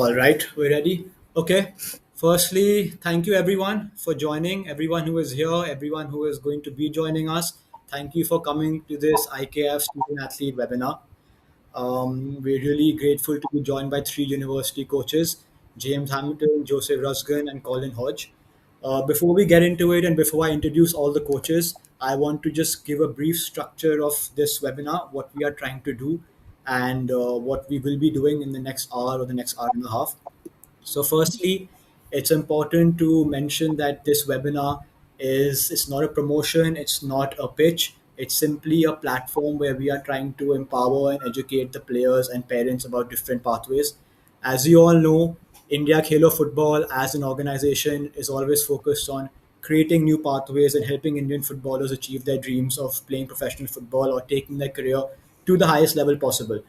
All right, we're ready. Okay. Firstly, thank you everyone for joining. Everyone who is here, everyone who is going to be joining us. Thank you for coming to this IKF Student Athlete webinar. We're really grateful to be joined by three university coaches, James Hamilton, Joseph Rusgan, and Colin Hodge. Before we get into it and before I introduce all the coaches, I want to just give a brief structure of this webinar, what we are trying to do, and what we will be doing in the next hour or the next hour and a half. So firstly, it's important to mention that this webinar it's not a promotion, it's not a pitch, it's simply a platform where we are trying to empower and educate the players and parents about different pathways. As you all know, India Khelo Football as an organization is always focused on creating new pathways and helping Indian footballers achieve their dreams of playing professional football or taking their career to the highest level possible.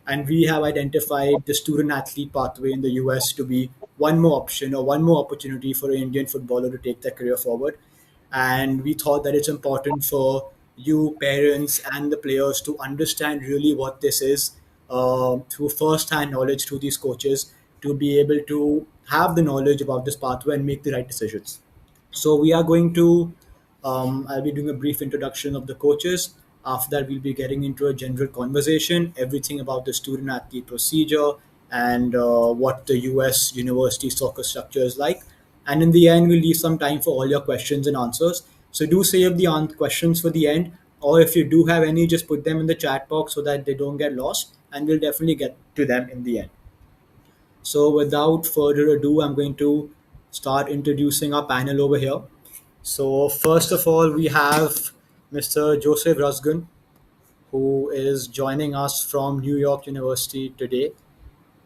And we have identified the student athlete pathway in the US to be one more option or one more opportunity for an Indian footballer to take their career forward. And we thought that it's important for you, parents, and the players to understand really what this is through first-hand knowledge through these coaches to be able to have the knowledge about this pathway and make the right decisions. So we are going to, I'll be doing a brief introduction of the coaches. After that, we'll be getting into a general conversation, everything about the student athlete procedure and what the US university soccer structure is like. And in the end, we'll leave some time for all your questions and answers. So do save the questions for the end, or if you do have any, just put them in the chat box so that they don't get lost, and we'll definitely get to them in the end. So without further ado, I'm going to start introducing our panel over here. So first of all, we have Mr. Joseph Rusgan, who is joining us from New York University today.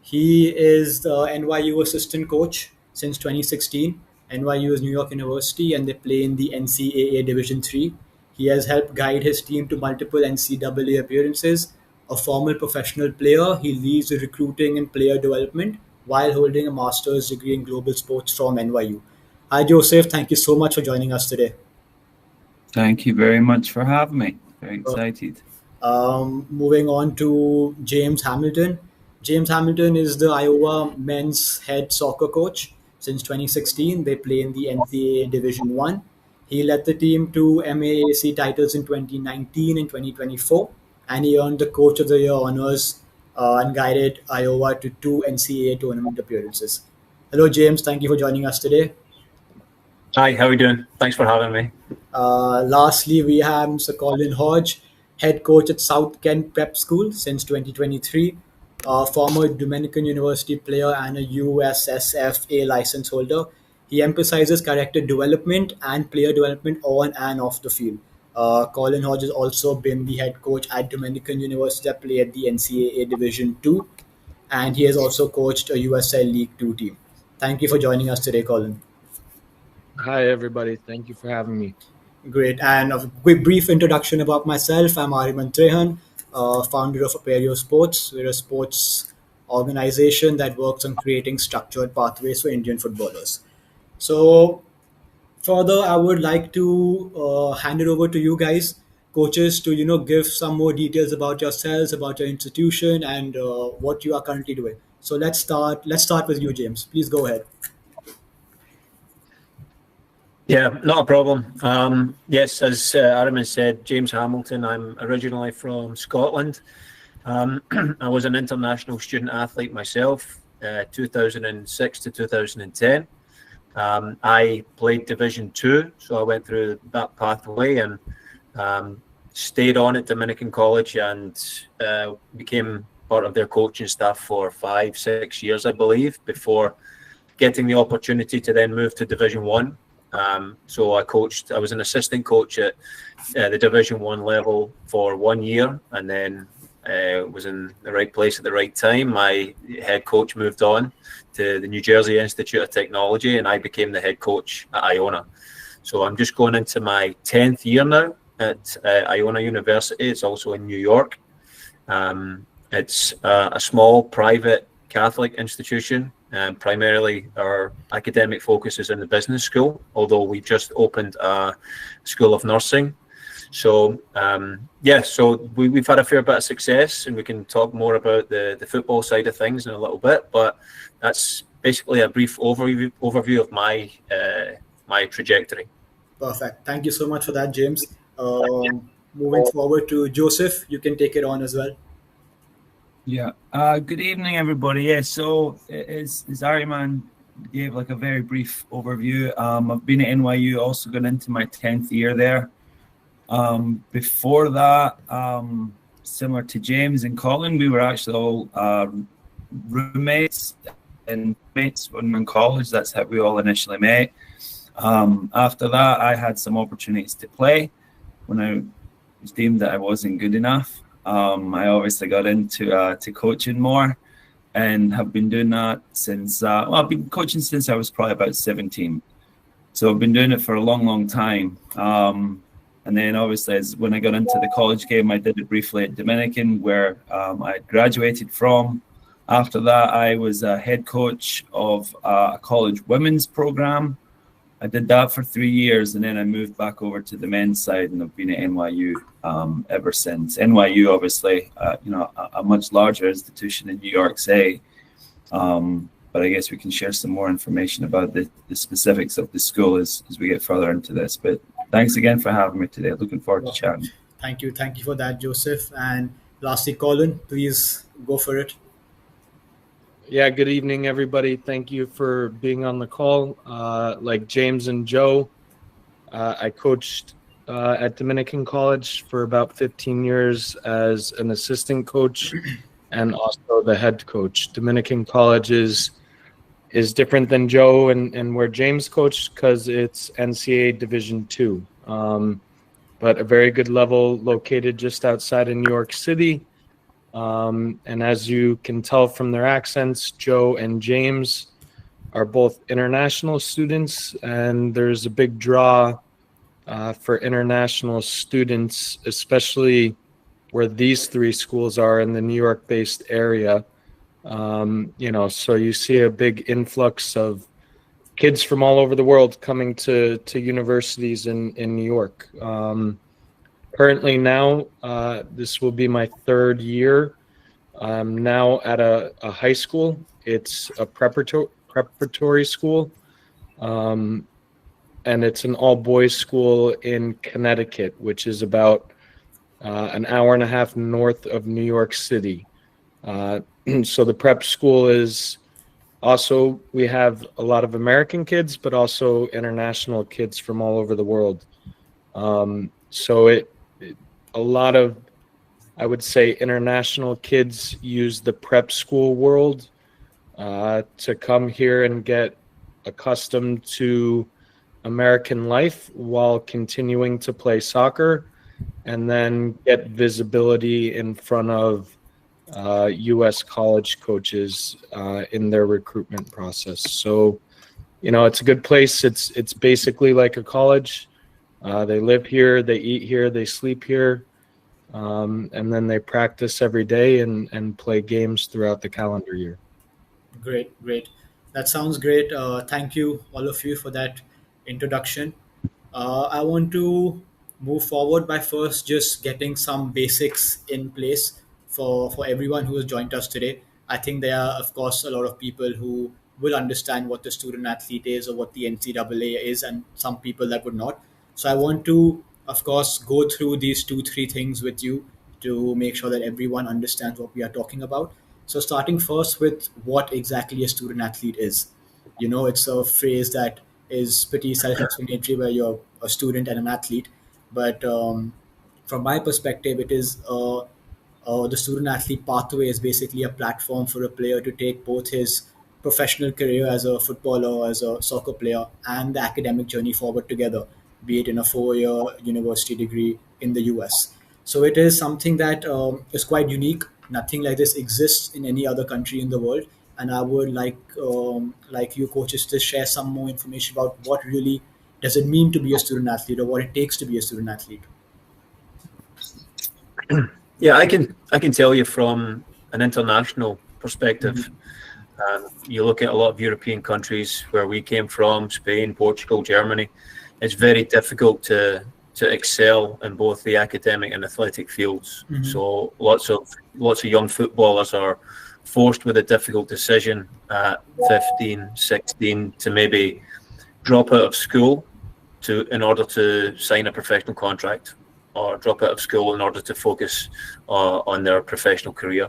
He is the NYU assistant coach since 2016. NYU is New York University, and they play in the NCAA Division I. He has helped guide his team to multiple NCAA appearances. A former professional player, he leads the recruiting and player development while holding a master's degree in global sports from NYU. Hi, Joseph. Thank you so much for joining us today. Thank you very much for having me. Very excited. Moving on to James Hamilton. James Hamilton is the Iowa men's head soccer coach since 2016. They play in the NCAA Division I. He led the team to MAAC titles in 2019 and 2024, and he earned the Coach of the Year honors and guided Iowa to 2 NCAA tournament appearances. Hello, James. Thank you for joining us today. Hi, how are you doing? Thanks for having me. Lastly, we have Mr. Colin Hodge, head coach at South Kent Prep School since 2023, a former Dominican University player and a USSFA license holder. He emphasizes character development and player development on and off the field. Colin Hodge has also been the head coach at Dominican University that played at the NCAA Division II, and he has also coached a USL League 2 team. Thank you for joining us today, Colin. Hi, everybody. Thank you for having me. Great. And a quick brief introduction about myself. I'm 𝗬𝗏𝗏𝗏𝗏, founder of 𝗬𝗏𝗏𝗏𝗏. Sports. We're a sports organization that works on creating structured pathways for Indian footballers. So further, I would like to hand it over to you guys, coaches, to give some more details about yourselves, about your institution, and what you are currently doing. So let's start with you, James. Please go ahead. Yeah, not a problem. Yes, as Araman said, James Hamilton. I'm originally from Scotland. I was an international student athlete myself, 2006 to 2010. I played Division II, so I went through that pathway and stayed on at Dominican College and became part of their coaching staff for 5-6 years, I believe, before getting the opportunity to then move to Division I. So I was an assistant coach at the Division I level for 1 year, and then was in the right place at the right time. My head coach moved on to the New Jersey Institute of Technology, and I became the head coach at Iona. So I'm just going into my 10th year now at Iona University. It's also in New York. It's a small private Catholic institution. Primarily our academic focus is in the business school, although we just opened a school of nursing. So yeah, so we've had a fair bit of success, and we can talk more about the football side of things in a little bit. But that's basically a brief overview of my my trajectory. Perfect. Thank you so much for that, James. Moving forward to Joseph, you can take it on as well. Yeah. Good evening, everybody. Yeah. So as Ariman gave like a very brief overview, I've been at NYU, also got into my 10th year there. Before that, similar to James and Colin, we were actually all roommates and mates when we were in college. That's how we all initially met. After that, I had some opportunities to play when I was deemed that I wasn't good enough. I obviously got into to coaching more, and have been doing that since, well, I've been coaching since I was probably about 17. So I've been doing it for a long, long time. And then obviously when I got into the college game, I did it briefly at Dominican, where I graduated from. After that, I was a head coach of a college women's program. I did that for 3 years, and then I moved back over to the men's side, and I've been at NYU ever since. NYU, obviously, you know, a much larger institution in New York City, but I guess we can share some more information about the specifics of the school as we get further into this. But thanks again for having me today. Looking forward to chatting. Thank you for that, Joseph. And lastly, Colin, please go for it. Yeah, good evening, everybody. Thank you for being on the call. Like James and Joe, I coached at Dominican College for about 15 years as an assistant coach and also the head coach. Dominican College is different than Joe and where James coached because it's NCAA Division II, but a very good level located just outside of New York City. And as you can tell from their accents, Joe and James are both international students, and there's a big draw for international students, especially where these three schools are in the New York-based area. You know, so you see a big influx of kids from all over the world coming to universities in New York. Currently now, this will be my third year. I'm now at a high school. It's a preparatory school, and it's an all-boys school in Connecticut, which is about an hour and a half north of New York City. So the prep school is also, we have a lot of American kids, but also international kids from all over the world. So a lot of, I would say, international kids use the prep school world to come here and get accustomed to American life while continuing to play soccer, and then get visibility in front of U.S. college coaches in their recruitment process. So, you know, it's a good place. It's basically like a college. They live here, they eat here, they sleep here. And then they practice every day and play games throughout the calendar year. Great. That sounds great. Thank you, all of you, for that introduction. I want to move forward by first just getting some basics in place for everyone who has joined us today. I think there are, of course, a lot of people who will understand what the student athlete is or what the NCAA is, and some people that would not. So I want to, of course, go through these 2-3 things with you to make sure that everyone understands what we are talking about. So starting first with what exactly a student athlete is. You know, it's a phrase that is pretty self-explanatory where you're a student and an athlete. But from my perspective, it is the student athlete pathway is basically a platform for a player to take both his professional career as a footballer, as a soccer player, and the academic journey forward together, be it in a 4-year university degree in the US. So it is something that is quite unique. Nothing like this exists in any other country in the world. And I would like you coaches to share some more information about what really does it mean to be a student athlete, or what it takes to be a student athlete. Yeah, I can tell you from an international perspective. You look at a lot of European countries where we came from, Spain, Portugal, Germany. It's very difficult to to excel in both the academic and athletic fields. Mhm. So lots of young footballers are forced with a difficult decision at 15, 16 to maybe drop out of school in order to sign a professional contract, or drop out of school in order to focus on their professional career.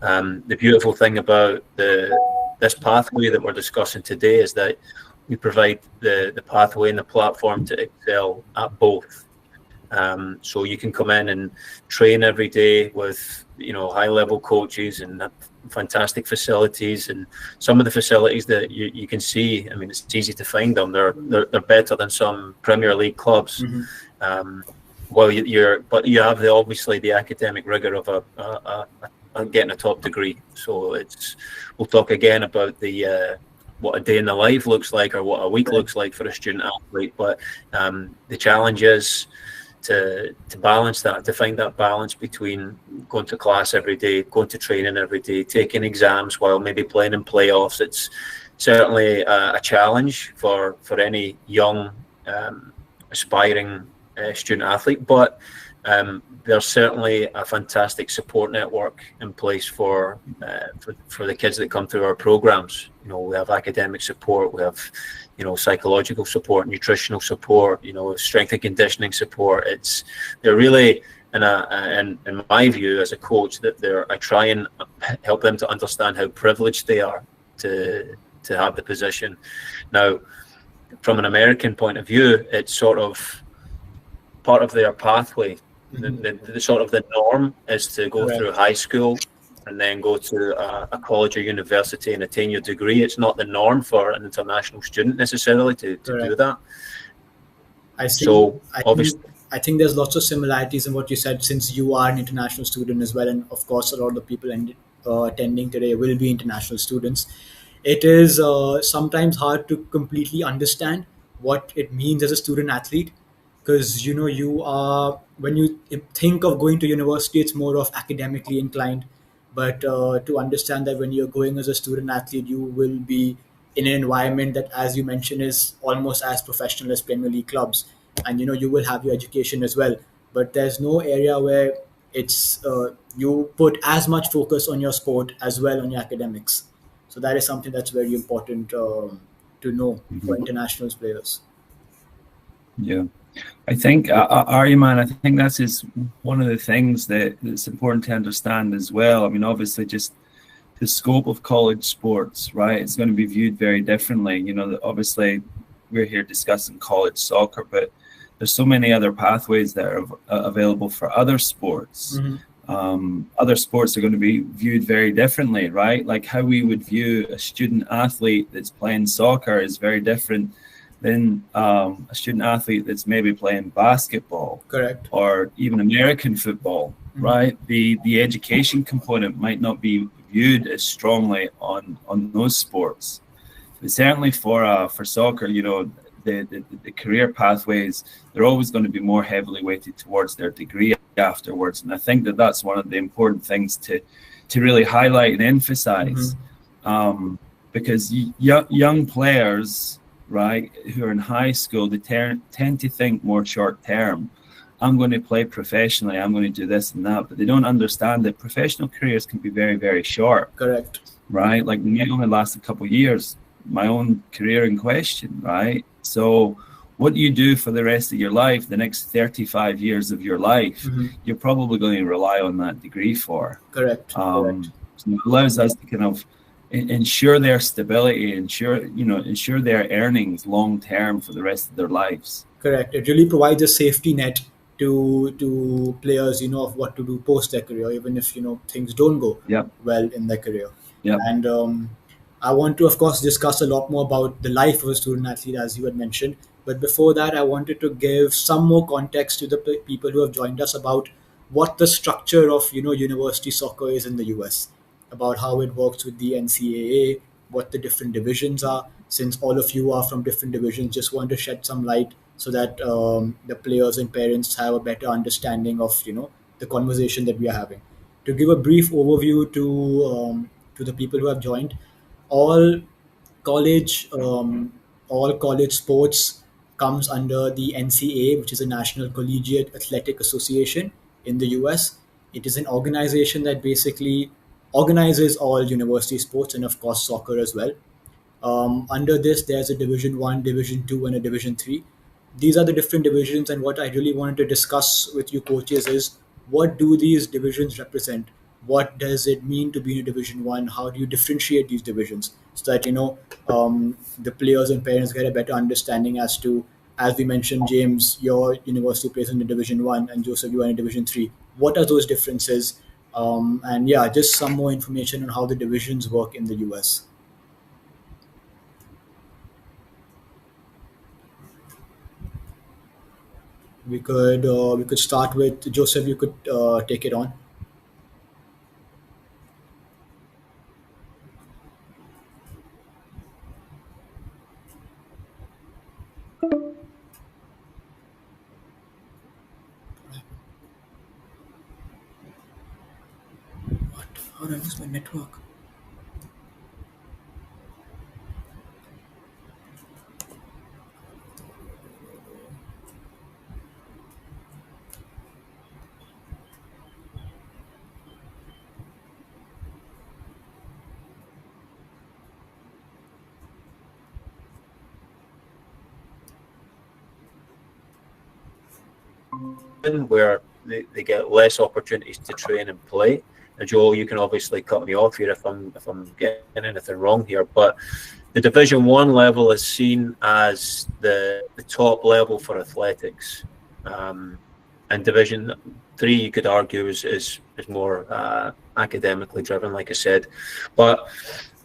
The beautiful thing about this pathway that we're discussing today is that we provide the pathway and the platform to excel at both. So you can come in and train every day with high-level coaches and fantastic facilities, and some of the facilities that you can see, I mean, it's easy to find them. They're better than some Premier League clubs. Mm-hmm. But you have obviously the academic rigor of getting a top degree. So we'll talk again about what a day in the life looks like, or what a week looks like for a student athlete. But the challenge is to balance that, to find that balance between going to class every day, going to training every day, taking exams while maybe playing in playoffs. It's certainly a challenge for any young aspiring student athlete, but there's certainly a fantastic support network in place for the kids that come through our programs. We have academic support, we have psychological support, nutritional support, strength and conditioning support. They're really, in my view as a coach, that I try and help them to understand how privileged they are to have the position. Now, from an American point of view, it's sort of part of their pathway. The sort of the norm is to go through high school and then go to a college or university and attain your degree. It's not the norm for an international student necessarily to do that. I think there's lots of similarities in what you said, since you are an international student as well, and of course a lot of the people attending today will be international students. It is sometimes hard to completely understand what it means as a student athlete, because when you think of going to university, it's more of academically inclined. But to understand that when you're going as a student athlete, you will be in an environment that, as you mentioned, is almost as professional as Premier League clubs, and you will have your education as well. But there's no area where it's you put as much focus on your sport as well on your academics. So that is something that's very important to know for international players. Yeah. I think, Ariman, I think that's one of the things that's important to understand as well. I mean, obviously, just the scope of college sports, right? It's going to be viewed very differently. Obviously, we're here discussing college soccer, but there's so many other pathways that are available for other sports. Mm-hmm. Other sports are going to be viewed very differently, right? Like how we would view a student athlete that's playing soccer is very different than a student athlete that's maybe playing basketball, correct, or even American football, right? The education component might not be viewed as strongly on those sports, but certainly for soccer, the career pathways, they're always going to be more heavily weighted towards their degree afterwards, and I think that's one of the important things to really highlight and emphasize, because young players, right, who are in high school, they tend to think more short term. I'm going to play professionally, I'm going to do this and that, but they don't understand that professional careers can be very, very short. Correct. Right? Like, they only last a couple of years. My own career in question, right? So what you do for the rest of your life, the next 35 years of your life, you're probably going to rely on that degree for. Correct. So it allows us to kind of ensure their stability, ensure their earnings long term for the rest of their lives. Correct. It really provides a safety net to players, of what to do post their career, even if things don't go well in their career. And I want to, of course, discuss a lot more about the life of a student athlete, as you had mentioned. But before that, I wanted to give some more context to the people who have joined us about what the structure of university soccer is in the US. About how it works with the NCAA, what the different divisions are. Since all of you are from different divisions, just want to shed some light so that the players and parents have a better understanding of the conversation that we are having. To give a brief overview to the people who have joined, all college sports comes under the NCAA, which is a National Collegiate Athletic Association in the US. It is an organization that basically organizes all university sports and, of course, soccer as well. Under this, there's a Division I, Division II, and a Division III. These are the different divisions, and what I really wanted to discuss with you coaches is, what do these divisions represent? What does it mean to be in a Division I? How do you differentiate these divisions so that the players and parents get a better understanding as to, as we mentioned, James, your university plays in the Division I, and Joseph, you are in Division III. What are those differences? And yeah, just some more information on how the divisions work in the US. We could start with Joseph. You could take it on. What? How did I lose my network? Where they get less opportunities to train and play. And Joe, you can obviously cut me off here if I'm getting anything wrong here, but the Division I level is seen as the top level for athletics, and Division III, you could argue, is more academically driven, like I said. But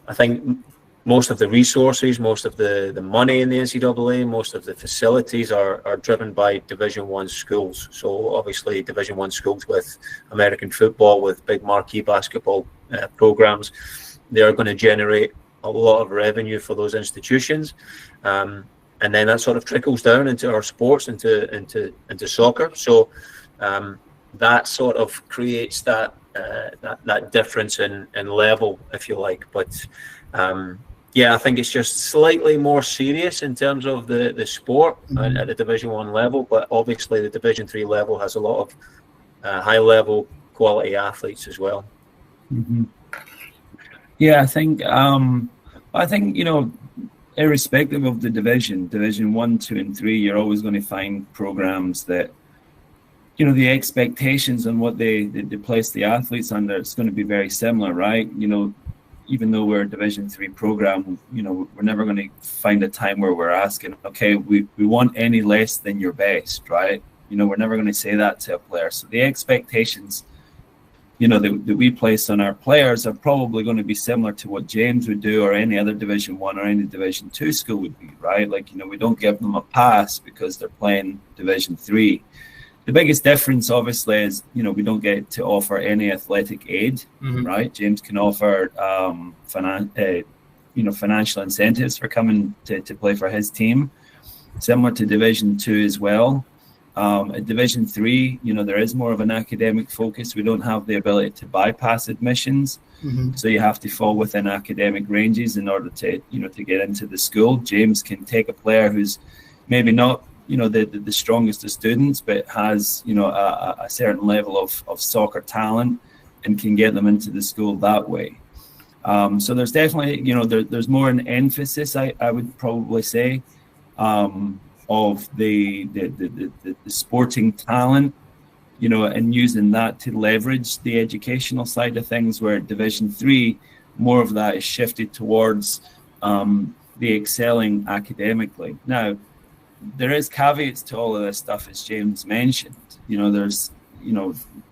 I think most of the resources, most of the money in the NCAA, most of the facilities are driven by Division I schools. So obviously Division I schools with American football, with big marquee basketball programs, they are going to generate a lot of revenue for those institutions. And then that sort of trickles down into our sports, into soccer. So that sort of creates that difference in level, if you like. But yeah, I think it's just slightly more serious in terms of the sport at the Division I level, but obviously the Division III level has a lot of high level quality athletes as well. Mm-hmm. Yeah, I think irrespective of the Division I, II, and III, you're always going to find programs that the expectations and what they place the athletes under, it's going to be very similar, right? Even though we're a Division III program, we're never going to find a time where we're asking, okay, we want any less than your best, right? We're never going to say that to a player. So the expectations, that we place on our players are probably going to be similar to what James would do, or any other Division I or any Division II school would be, right? Like, we don't give them a pass because they're playing Division III. The biggest difference, obviously, is, we don't get to offer any athletic aid, right? James can offer financial incentives for coming to play for his team, similar to Division II as well. At Division III, there is more of an academic focus. We don't have the ability to bypass admissions, so you have to fall within academic ranges in order to get into the school. James can take a player who's maybe not the strongest of students, but has a certain level of soccer talent, and can get them into the school that way. So there's definitely there's more an emphasis, I would probably say, of the sporting talent, and using that to leverage the educational side of things, where Division III, more of that is shifted towards the excelling academically. Now, there is caveats to all of this stuff, as James mentioned. There's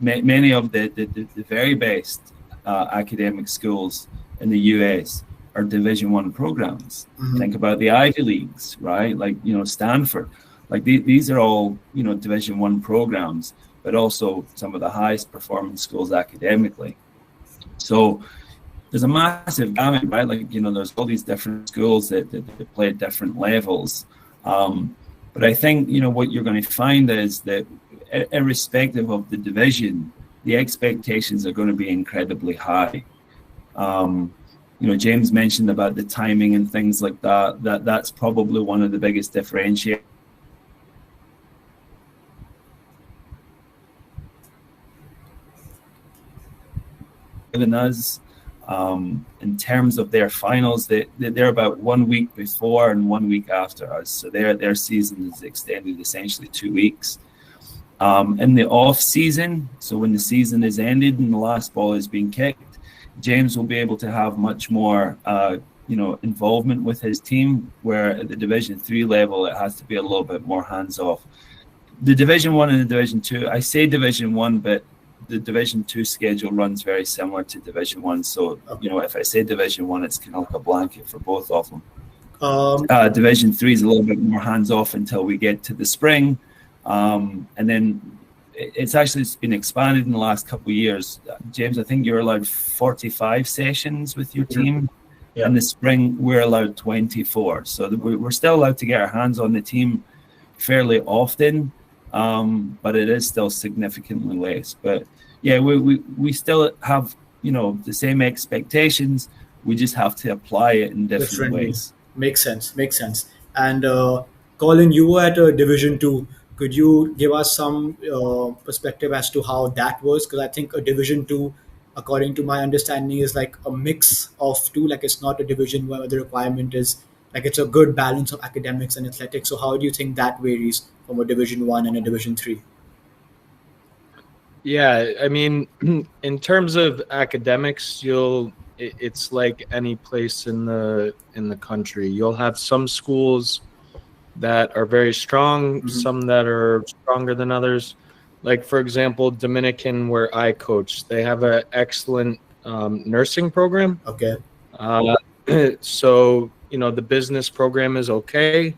many of the very best academic schools in the US are Division I programs. Think about the Ivy Leagues, right? Like, Stanford. Like, these are all, Division I programs, but also some of the highest performing schools academically. So there's a massive gamut, right? Like, there's all these different schools that play at different levels. But I think, what you're going to find is that irrespective of the division, the expectations are going to be incredibly high. James mentioned about the timing and things like that. That's probably one of the biggest differentiators than us. In terms of their finals, they're about 1 week before and 1 week after us. So their season is extended essentially 2 weeks. In the off season, so when the season is ended and the last ball is being kicked, James will be able to have much more involvement with his team, where at the Division III level it has to be a little bit more hands-off. The Division I and the Division II, I say Division I, but the Division II schedule runs very similar to Division I. So, if I say Division I, it's kind of like a blanket for both of them. Division III is a little bit more hands-off until we get to the spring. And then it's actually been expanded in the last couple of years. James, I think you're allowed 45 sessions with your team. Yeah. In the spring, we're allowed 24. So we're still allowed to get our hands on the team fairly often, but it is still significantly less. But yeah, we still have, the same expectations. We just have to apply it in different ways. Makes sense. And Colin, you were at a Division II. Could you give us some perspective as to how that was? Because I think a Division II, according to my understanding, is like a mix of two. Like, it's not a division where the requirement is like it's a good balance of academics and athletics. So how do you think that varies from a Division I and a Division III? Yeah, I mean, in terms of academics, it's like any place in the country. You'll have some schools that are very strong, some that are stronger than others. Like, for example, Dominican, where I coach, they have an excellent nursing program. Okay. So, the business program is okay.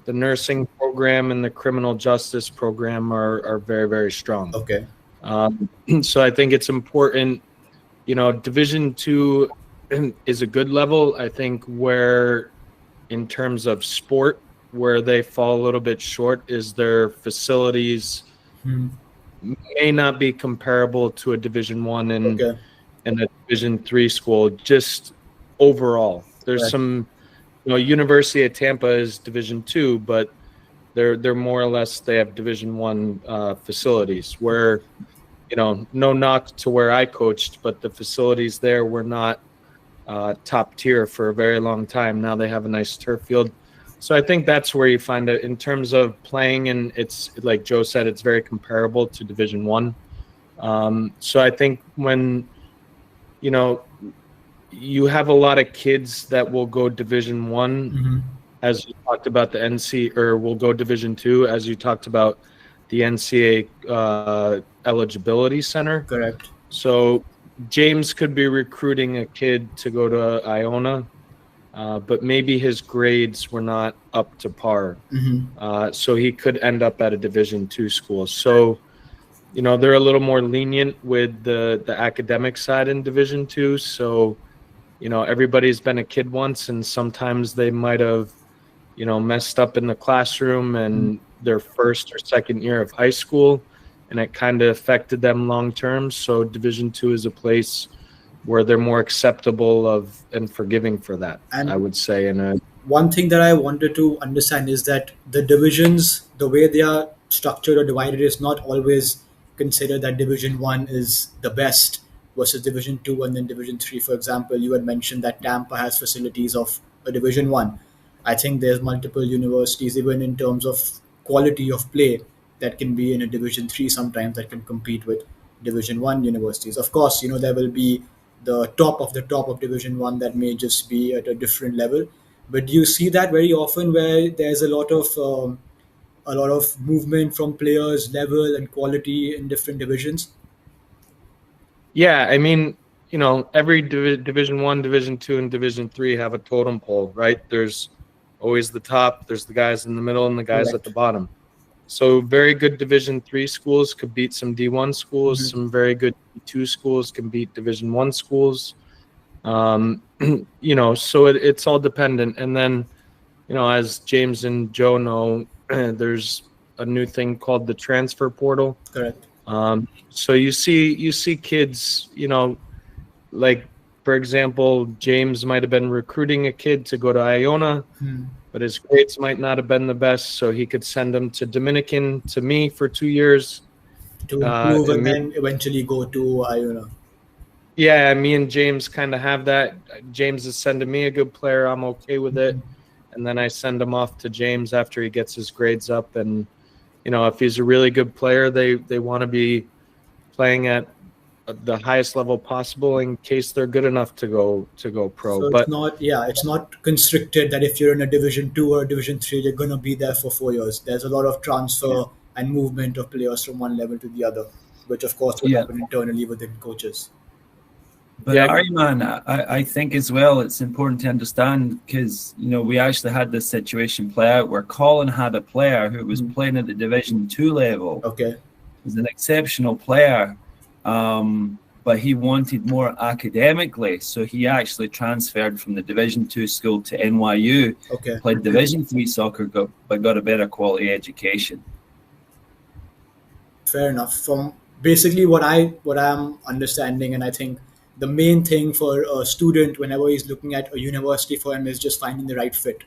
The nursing program and the criminal justice program are very, very strong. Okay. So I think it's important, Division II is a good level. I think where, in terms of sport, where they fall a little bit short is their facilities may not be comparable to a Division I and a Division III school, just overall. There's some, University of Tampa is Division II, but they're more or less, they have Division I facilities where, no knock to where I coached, but the facilities there were not top tier for a very long time. Now they have a nice turf field. So I think that's where you find it in terms of playing, and it's like Joe said, it's very comparable to Division I. So I think when, you have a lot of kids that will go Division I, as you talked about the NC, or will go Division II, as you talked about the NCAA Eligibility Center. Correct. So James could be recruiting a kid to go to Iona, but maybe his grades were not up to par. So he could end up at a Division II school. So, they're a little more lenient with the academic side in Division II. So, everybody's been a kid once, and sometimes they might have, messed up in the classroom and their first or second year of high school, and it kind of affected them long term. So Division II is a place where they're more acceptable of and forgiving for that, and I would say. One thing that I wanted to understand is that the divisions, the way they are structured or divided, is not always considered that Division I is the best versus Division II and then Division III. For example, you had mentioned that Tampa has facilities of a Division I. I think there's multiple universities, even in terms of quality of play, that can be in a Division III sometimes, that can compete with Division I universities. Of course, there will be the top of Division I that may just be at a different level. But do you see that very often, where there's a lot of movement from players, level and quality in different divisions? Yeah, I mean, every Division I, Division II, and Division III have a totem pole, right? There's always the top, there's the guys in the middle, and the guys at the bottom. So very good Division III schools could beat some D1 schools. Some very good D2 schools can beat Division I schools. So it's all dependent. And then, as James and Joe know, there's a new thing called the transfer portal. Correct. So you see kids, like, for example, James might have been recruiting a kid to go to Iona, but his grades might not have been the best, so he could send him to Dominican, to me, for 2 years. To improve and then eventually go to Iona. Yeah, me and James kind of have that. James is sending me a good player. I'm okay with it. And then I send him off to James after he gets his grades up. And, if he's a really good player, they want to be playing at the highest level possible in case they're good enough to go pro. So but it's not constricted that if you're in a Division II or Division III, you're going to be there for 4 years. There's a lot of transfer and movement of players from one level to the other, which of course will happen internally within coaches. But 𝗪𝗲, I think as well, it's important to understand because, we actually had this situation play out where Colin had a player who was playing at the Division II level. Okay. He's an exceptional player, but he wanted more academically. So he actually transferred from the Division II school to NYU, played Division III soccer, but got a better quality education. Fair enough. From basically what I'm understanding, and I think the main thing for a student whenever he's looking at a university for him is just finding the right fit.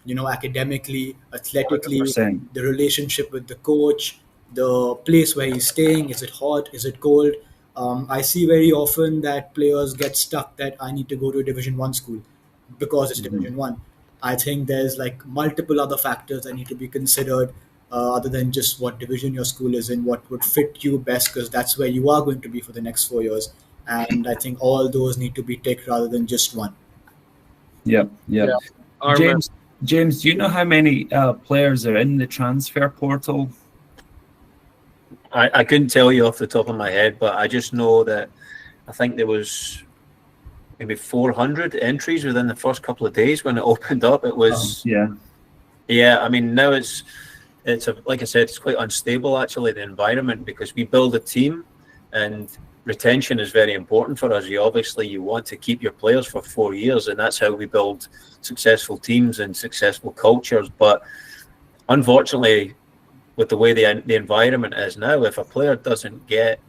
Academically, athletically, 100%. The relationship with the coach, the place where he's staying, is it hot, is it cold? I see very often that players get stuck that I need to go to a Division I school because it's Division I. I think there's like multiple other factors that need to be considered other than just what division your school is in, what would fit you best, because that's where you are going to be for the next 4 years. And I think all those need to be ticked rather than just one. Yeah. James, do you know how many players are in the transfer portal? I couldn't tell you off the top of my head, but I just know that I think there was maybe 400 entries within the first couple of days when it opened up. It was I mean, now it's like I said, it's quite unstable actually, the environment, because we build a team and retention is very important for us. You want to keep your players for 4 years, and that's how we build successful teams and successful cultures. But unfortunately, with the way the environment is now, if a player doesn't get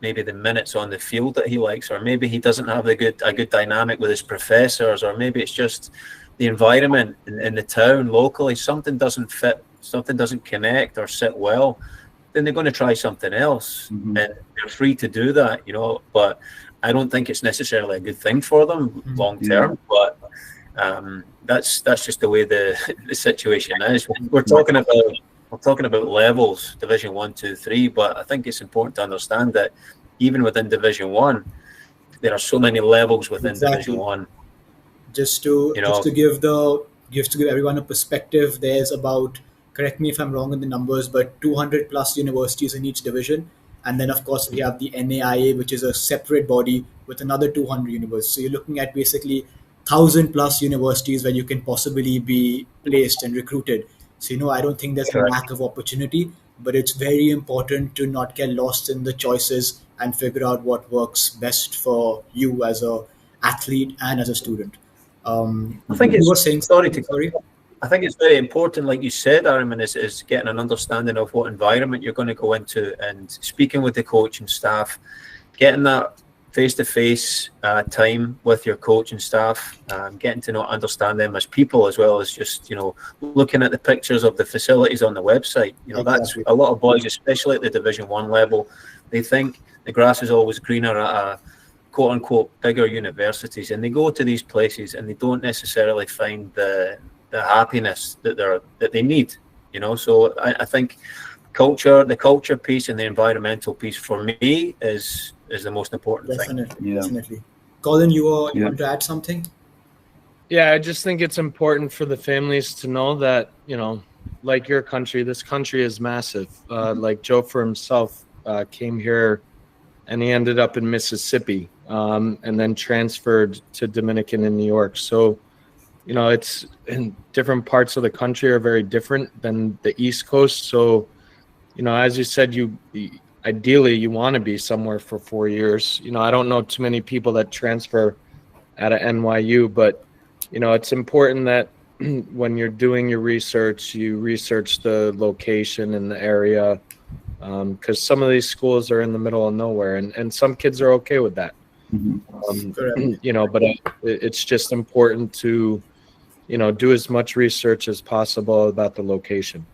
maybe the minutes on the field that he likes, or maybe he doesn't have a good dynamic with his professors, or maybe it's just the environment in the town locally, something doesn't fit, something doesn't connect or sit well, then they're going to try something else. And they're free to do that, but I don't think it's necessarily a good thing for them long term. But that's just the way the situation is. We're talking about levels, Division 1, 2, 3, but I think it's important to understand that even within Division 1, there are so many levels within Division 1. Just to give everyone a perspective, there's about, correct me if I'm wrong in the numbers, but 200 plus universities in each division. And then of course we have the NAIA, which is a separate body with another 200 universities. So you're looking at basically 1,000 plus universities where you can possibly be placed and recruited. So, I don't think there's a lack of opportunity, but it's very important to not get lost in the choices and figure out what works best for you as a athlete and as a student. I think I think it's very important, like you said, 𝗪𝗻, is getting an understanding of what environment you're going to go into and speaking with the coach and staff, getting that face-to-face time with your coach and staff, getting to understand them as people as well as just, looking at the pictures of the facilities on the website. That's a lot of boys, especially at the Division 1 level, they think the grass is always greener at a quote-unquote bigger universities, and they go to these places and they don't necessarily find the happiness that they need, So I think the culture piece and the environmental piece for me is the most important thing. Definitely. Colin, you want to add something? Yeah, I just think it's important for the families to know that, like your country, this country is massive. Like Joe for himself came here and he ended up in Mississippi and then transferred to Dominican in New York. So, it's in different parts of the country are very different than the East Coast. So, as you said, ideally you want to be somewhere for 4 years. I don't know too many people that transfer out of NYU, but, it's important that when you're doing your research, you research the location and the area, because some of these schools are in the middle of nowhere, and some kids are okay with that. But it's just important to, do as much research as possible about the location.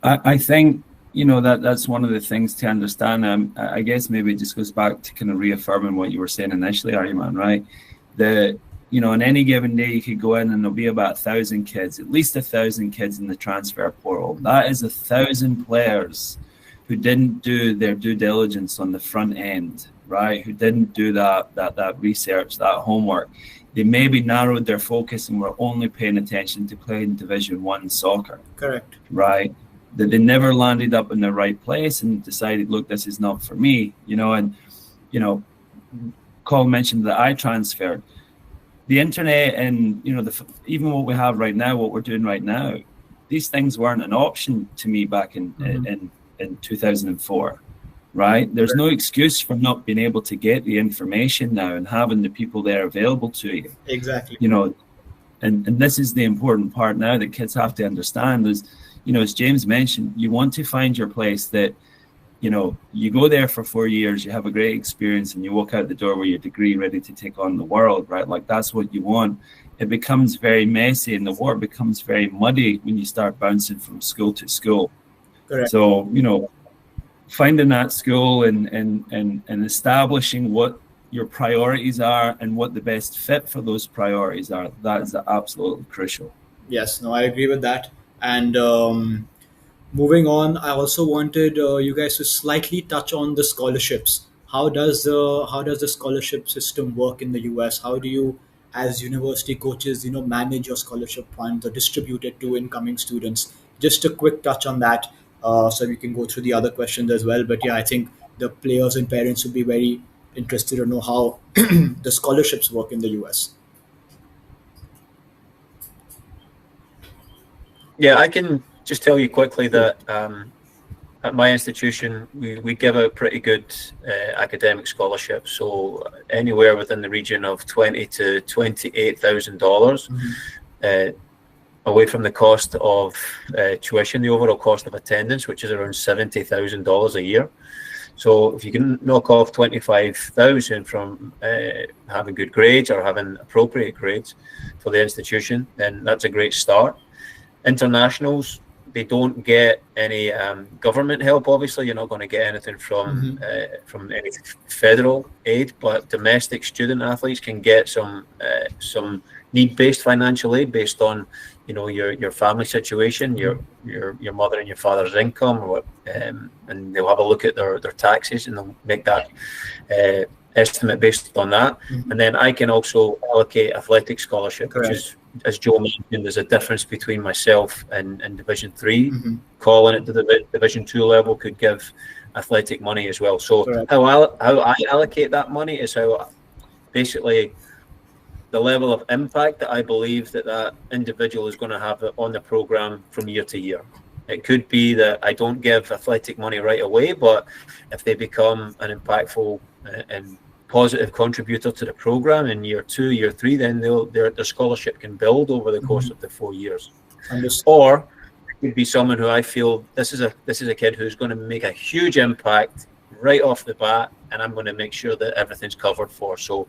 I think, that's one of the things to understand. I guess maybe it just goes back to kind of reaffirming what you were saying initially, 𝗪𝗻, right? That, on any given day you could go in and there'll be about 1,000 kids, at least 1,000 kids in the transfer portal. That is 1,000 players who didn't do their due diligence on the front end, right? Who didn't do that research, that homework. They maybe narrowed their focus and were only paying attention to playing Division I soccer. Correct. Right? That they never landed up in the right place and decided, look, this is not for me, and Khelo mentioned that I transferred. The internet and, even what we have right now, what we're doing right now, these things weren't an option to me back in 2004, right? There's no excuse for not being able to get the information now and having the people there available to you. Exactly. And this is the important part now that kids have to understand is, as James mentioned, you want to find your place that, you go there for 4 years, you have a great experience, and you walk out the door with your degree ready to take on the world, right? Like, that's what you want. It becomes very messy and the water becomes very muddy when you start bouncing from school to school. Correct. So, finding that school and establishing what your priorities are and what the best fit for those priorities are, that is absolutely crucial. Yes, no, I agree with that. And moving on, I also wanted you guys to slightly touch on the scholarships. How does the scholarship system work in the US? How do you, as university coaches, manage your scholarship funds or distribute it to incoming students? Just a quick touch on that, so we can go through the other questions as well. But yeah, I think the players and parents would be very interested to know how the scholarships work in the US. Yeah, I can just tell you quickly that at my institution, we give out pretty good academic scholarships. So anywhere within the region of $20,000 to $28,000, away from the cost of tuition, the overall cost of attendance, which is around $70,000 a year. So if you can knock off 25,000 from having good grades or having appropriate grades for the institution, then that's a great start. Internationals, they don't get any government help. Obviously, you're not going to get anything from any federal aid, but domestic student athletes can get some need-based financial aid based on your family situation, your mother and your father's income, and they'll have a look at their taxes and they'll make that estimate based on that. And then I can also allocate athletic scholarship, which is, as Joe mentioned, there's a difference between myself and Division III. Calling it to the Division II level could give athletic money as well. So how I allocate that money is how basically the level of impact that I believe that individual is going to have on the program from year to year. It could be that I don't give athletic money right away, but if they become an impactful and positive contributor to the program in year 2, year 3, then their scholarship can build over the course of the 4 years. Or it could be someone who I feel this is a kid who's going to make a huge impact right off the bat, and I'm going to make sure that everything's covered for. So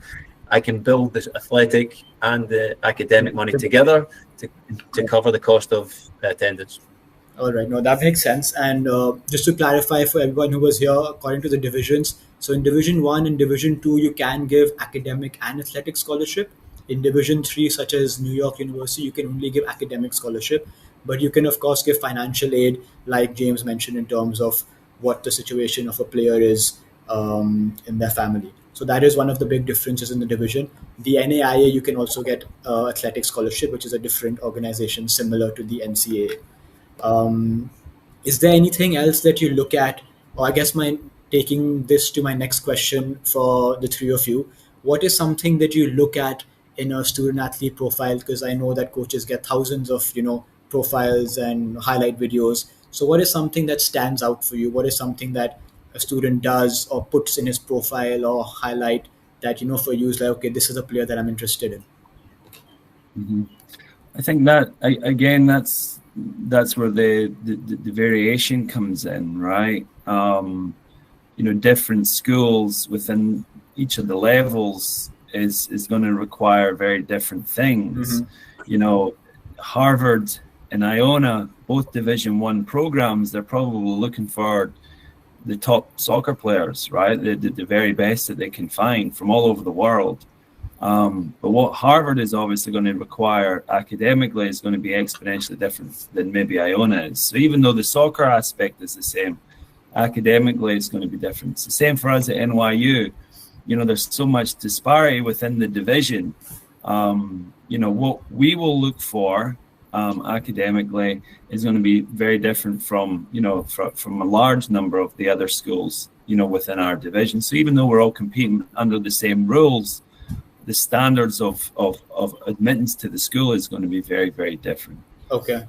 I can build this athletic and the academic money together to cover the cost of attendance. All right, no, that makes sense. And just to clarify for everyone who was here, according to the divisions, so in Division I and Division II, you can give academic and athletic scholarship. In Division III, such as New York University, you can only give academic scholarship, but you can, of course, give financial aid, like James mentioned, in terms of what the situation of a player is in their family. So that is one of the big differences in the division. The NAIA, you can also get athletic scholarship, which is a different organization similar to the NCAA. Is there anything else that you look at, or I guess taking this to my next question for the three of you, what is something that you look at in a student athlete profile? Because I know that coaches get thousands of, profiles and highlight videos. So what is something that stands out for you? What is something that a student does or puts in his profile or highlight that, for you is like, okay, this is a player that I'm interested in? I think that, again, that's where the variation comes in, right? Different schools within each of the levels is going to require very different things. Harvard in Iona, both Division I programs, they're probably looking for the top soccer players, right? The very best that they can find from all over the world. But what Harvard is obviously going to require academically is going to be exponentially different than maybe Iona is. So even though the soccer aspect is the same, academically it's going to be different. It's the same for us at NYU. You know, there's so much disparity within the division. You know, what we will look for academically is going to be very different from, you know, from a large number of the other schools, you know, within our division. So even though we're all competing under the same rules, the standards of admittance to the school is going to be very, very different. Okay.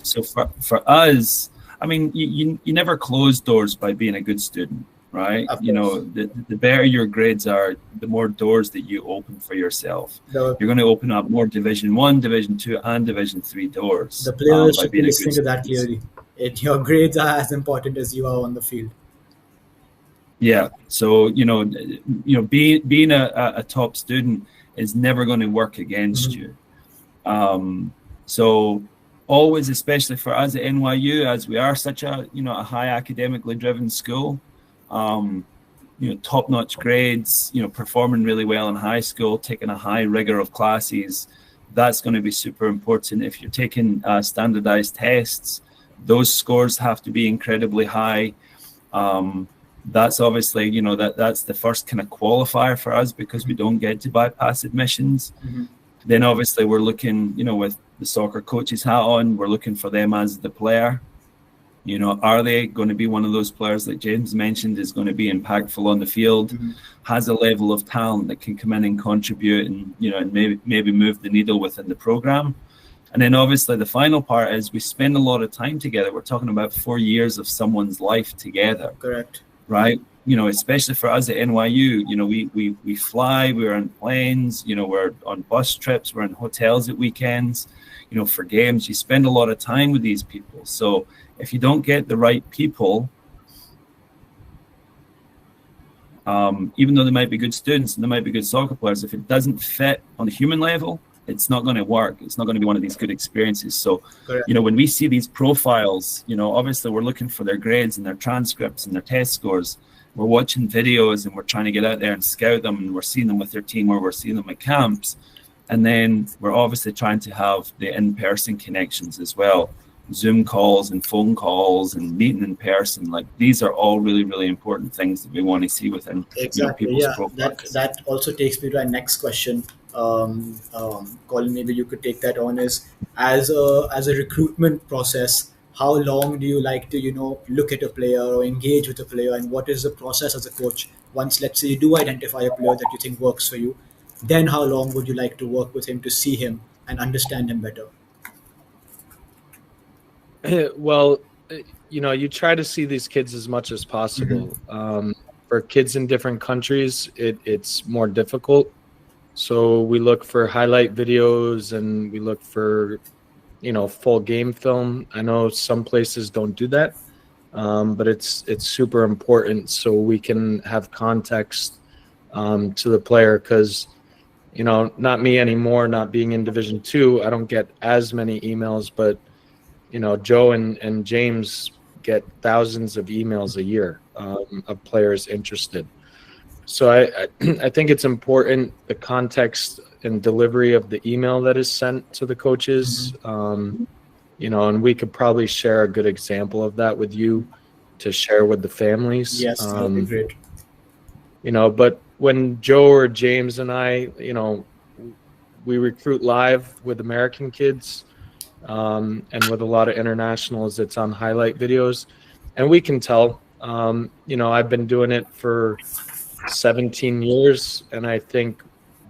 So for us, I mean, you never close doors by being a good student, right? You know, the better your grades are, the more doors that you open for yourself. You're going to open up more Division I, Division II, and Division III doors. The players should be listening to that clearly. Your grades are as important as you are on the field. Yeah. So, you know, being a top student is never going to work against you. So always, especially for us at NYU, as we are such a, you know, a high academically driven school, you know, top-notch grades, you know, performing really well in high school, taking a high rigor of classes, that's going to be super important. If you're taking standardized tests, those scores have to be incredibly high. That's obviously, you know, that's the first kind of qualifier for us because we don't get to bypass admissions. Then obviously we're looking, you know, with the soccer coach's hat on, we're looking for them as the player. You know, are they going to be one of those players that James mentioned is going to be impactful on the field, has a level of talent that can come in and contribute and, you know, and maybe move the needle within the program. And then obviously the final part is we spend a lot of time together. We're talking about 4 years of someone's life together. Correct. Right. You know, especially for us at NYU, you know, we fly, we're on planes, you know, we're on bus trips, we're in hotels at weekends, you know, for games. You spend a lot of time with these people. So if you don't get the right people, even though they might be good students and they might be good soccer players, if it doesn't fit on the human level, it's not going to work. It's not going to be one of these good experiences. So, you know, when we see these profiles, you know, obviously we're looking for their grades and their transcripts and their test scores. We're watching videos and we're trying to get out there and scout them, and we're seeing them with their team or we're seeing them at camps. And then we're obviously trying to have the in-person connections as well. Zoom calls and phone calls and meeting in person. Like, these are all really, really important things that we want to see within people's profiles. That also takes me to our next question. Colin, maybe you could take that on. Is as a recruitment process, how long do you like to, you know, look at a player or engage with a player, and what is the process as a coach once, let's say, you do identify a player that you think works for you? Then how long would you like to work with him to see him and understand him better? Well, you know, you try to see these kids as much as possible. For kids in different countries, it's more difficult. So we look for highlight videos and we look for, you know, full game film. I know some places don't do that, but it's super important so we can have context to the player, because, you know, not me anymore, not being in Division II, I don't get as many emails, but, you know, Joe and James get thousands of emails a year of players interested. So I think it's important, the context and delivery of the email that is sent to the coaches, you know, and we could probably share a good example of that with you to share with the families. Yes, that would be great. You know, but when Joe or James and I, you know, we recruit live with American kids, and with a lot of internationals, it's on highlight videos, and we can tell. You know, I've been doing it for 17 years, and I think,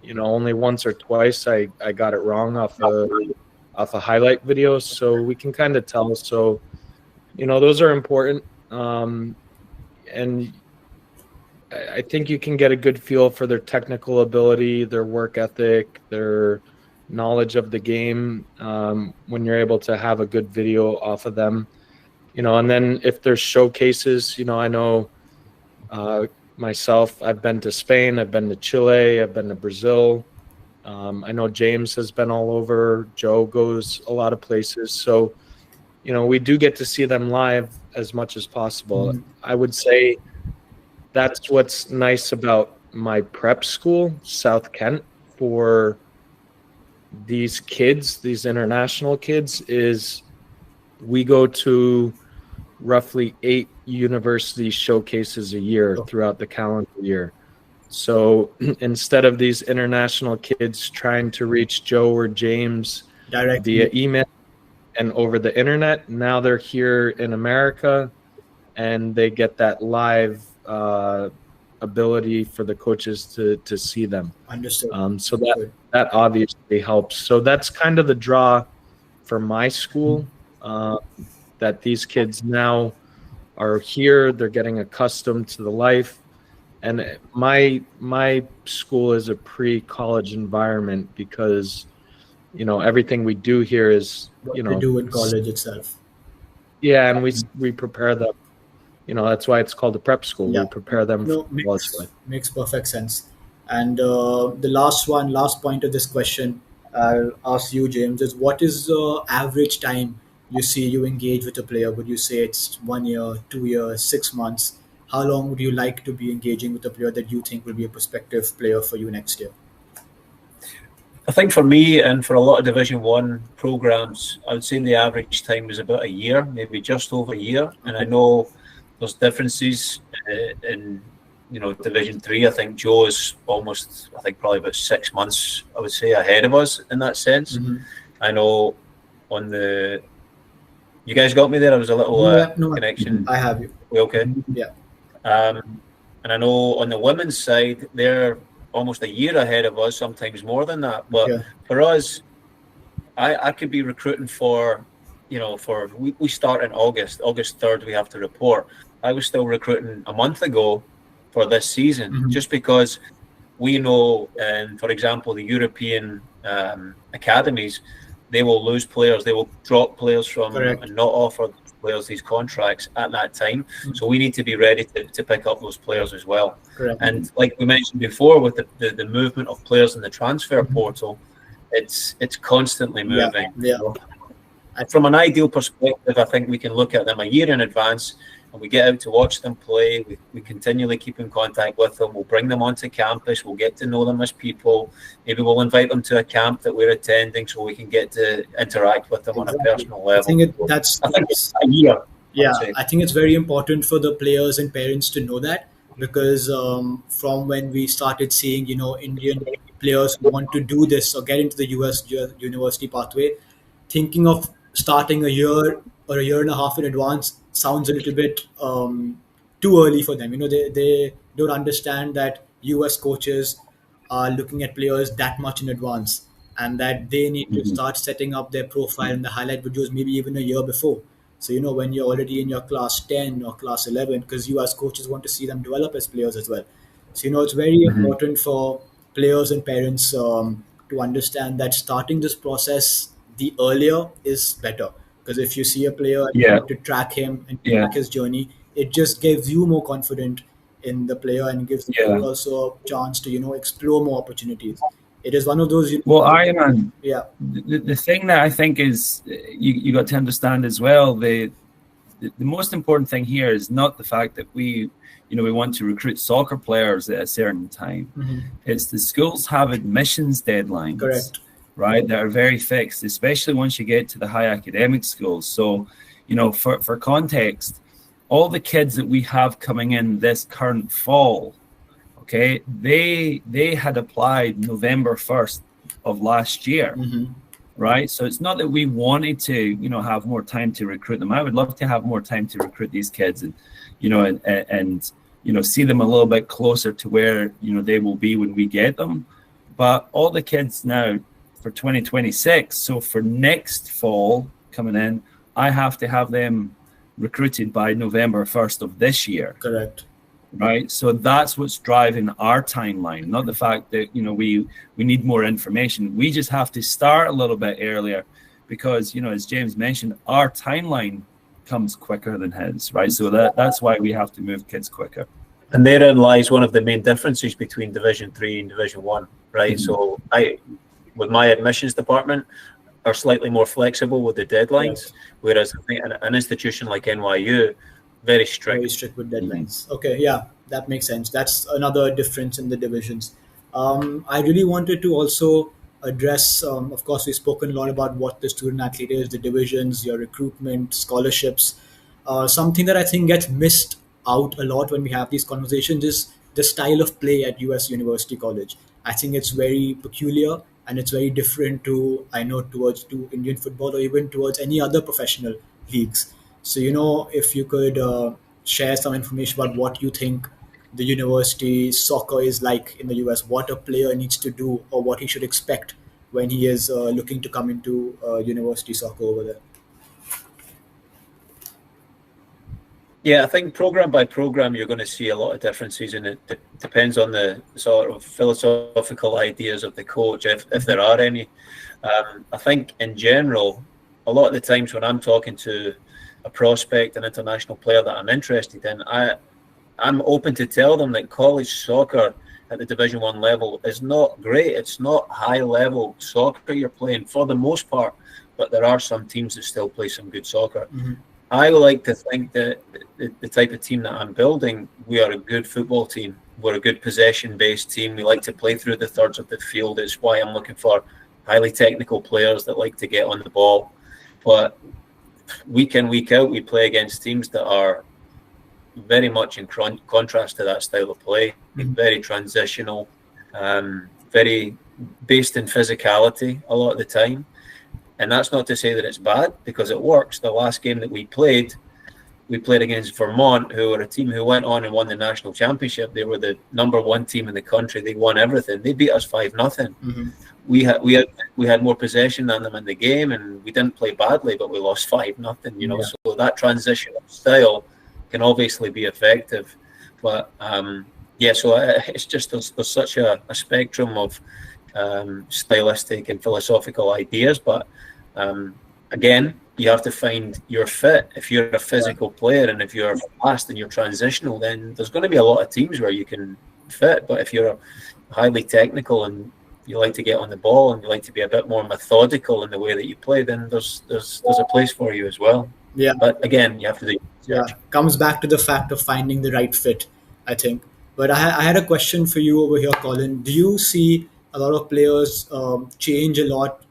you know, only once or twice I got it wrong off a highlight video, so we can kind of tell. So, you know, those are important, and I think you can get a good feel for their technical ability, their work ethic, their knowledge of the game, when you're able to have a good video off of them, you know. And then if there's showcases, you know, I know myself, I've been to Spain, I've been to Chile, I've been to Brazil, I know James has been all over. Joe goes a lot of places. So, we do get to see them live as much as possible. I would say that's what's nice about my prep school, South Kent, for these kids, these international kids, is we go to roughly 8 university showcases a year throughout the calendar year. So instead of these international kids trying to reach Joe or James directly via email and over the internet, now they're here in America and they get that live ability for the coaches to see them. Understood. So that obviously helps. So that's kind of the draw for my school, that these kids now are here. They're getting accustomed to the life. And my school is a pre-college environment because, everything we do here is, what to do in college itself. Yeah, and we prepare them. That's why it's called a prep school. Yeah. We prepare them for college life. Makes perfect sense. And the last point of this question, I'll ask you, James, is what is the average time you engage with a player? Would you say it's 1 year, 2 years, 6 months? How long would you like to be engaging with a player that you think will be a prospective player for you next year? I think for me and for a lot of Division I programs, I would say the average time is about a year, maybe just over a year. And I know there's differences in Division III. I think Joe is probably about 6 months, I would say, ahead of us in that sense. I know you guys got me there. I was a little connection. I have you. We okay? Yeah. And I know on the women's side, they're almost a year ahead of us, sometimes more than that. But for us, I could be recruiting for, we start in August 3rd, we have to report. I was still recruiting a month ago for this season, just because we know, for example, the European academies, they will lose players, they will drop players from and not offer players these contracts at that time. So we need to be ready to pick up those players as well. And like we mentioned before, with the movement of players in the transfer portal, it's constantly moving. And from an ideal perspective, I think we can look at them a year in advance, and we get out to watch them play. We continually keep in contact with them. We'll bring them onto campus. We'll get to know them as people. Maybe we'll invite them to a camp that we're attending so we can get to interact with them on a personal level. I think that's a year. Yeah, I think it's very important for the players and parents to know that, because from when we started seeing, Indian players who want to do this or get into the US university pathway, thinking of starting a year or a year and a half in advance sounds a little bit too early for them. They don't understand that US coaches are looking at players that much in advance, and that they need to start setting up their profile and the highlight videos maybe even a year before. So, when you're already in your class 10 or class 11, because US coaches want to see them develop as players as well. So, it's very important for players and parents to understand that starting this process the earlier is better. Because if you see a player and to track him and track his journey, it just gives you more confidence in the player and gives the player also a chance to, explore more opportunities. It is one of those. The thing that I think is you got to understand as well, the most important thing here is not the fact that we want to recruit soccer players at a certain time. It's the schools have admissions deadlines. Correct. Right, that are very fixed, especially once you get to the high academic schools. So, for context, all the kids that we have coming in this current fall, they had applied November 1st of last year, right? So it's not that we wanted to, have more time to recruit them. I would love to have more time to recruit these kids and see them a little bit closer to where, they will be when we get them. But all the kids now, for 2026, so for next fall coming in, I have to have them recruited by November 1st of this year. Correct. Right, so that's what's driving our timeline, not the fact that we need more information. We just have to start a little bit earlier because as James mentioned, our timeline comes quicker than his, right? So that's why we have to move kids quicker. And therein lies one of the main differences between Division III and Division I, right? So with my admissions department, are slightly more flexible with the deadlines, whereas I think an institution like NYU, very strict. Very strict with deadlines. Okay, yeah, that makes sense. That's another difference in the divisions. I really wanted to also address, of course, we've spoken a lot about what the student athlete is, the divisions, your recruitment, scholarships. Something that I think gets missed out a lot when we have these conversations is the style of play at US University College. I think it's very peculiar and it's very different to, I know, towards to Indian football or even towards any other professional leagues. So, if you could share some information about what you think the university soccer is like in the US, what a player needs to do or what he should expect when he is looking to come into university soccer over there. Yeah, I think program by program, you're going to see a lot of differences, and it depends on the sort of philosophical ideas of the coach, if there are any. I think in general, a lot of the times when I'm talking to a prospect, an international player that I'm interested in, I'm open to tell them that college soccer at the Division I level is not great. It's not high level soccer you're playing for the most part, but there are some teams that still play some good soccer. Mm-hmm. I like to think that the type of team that I'm building, we are a good football team. We're a good possession-based team. We like to play through the thirds of the field. It's why I'm looking for highly technical players that like to get on the ball. But week in, week out, we play against teams that are very much in contrast to that style of play. Mm-hmm. Very transitional, very based in physicality a lot of the time. And that's not to say that it's bad, because it works. The last game that we played against Vermont, who are a team who went on and won the national championship. They were the #1 team in the country. They won everything. They beat us 5-0. Mm-hmm. We had more possession than them in the game, and we didn't play badly, but we lost 5-0. Yeah. So that transitional style can obviously be effective. But so it's just there's such a spectrum of stylistic and philosophical ideas, but again, you have to find your fit. If you're a physical player and if you're fast and you're transitional, then there's going to be a lot of teams where you can fit. But if you're highly technical and you like to get on the ball and you like to be a bit more methodical in the way that you play, then there's a place for you as well. Yeah. But again, you have to do research. Comes back to the fact of finding the right fit, I think. But I had a question for you over here, Colin. Do you see a lot of players change a lot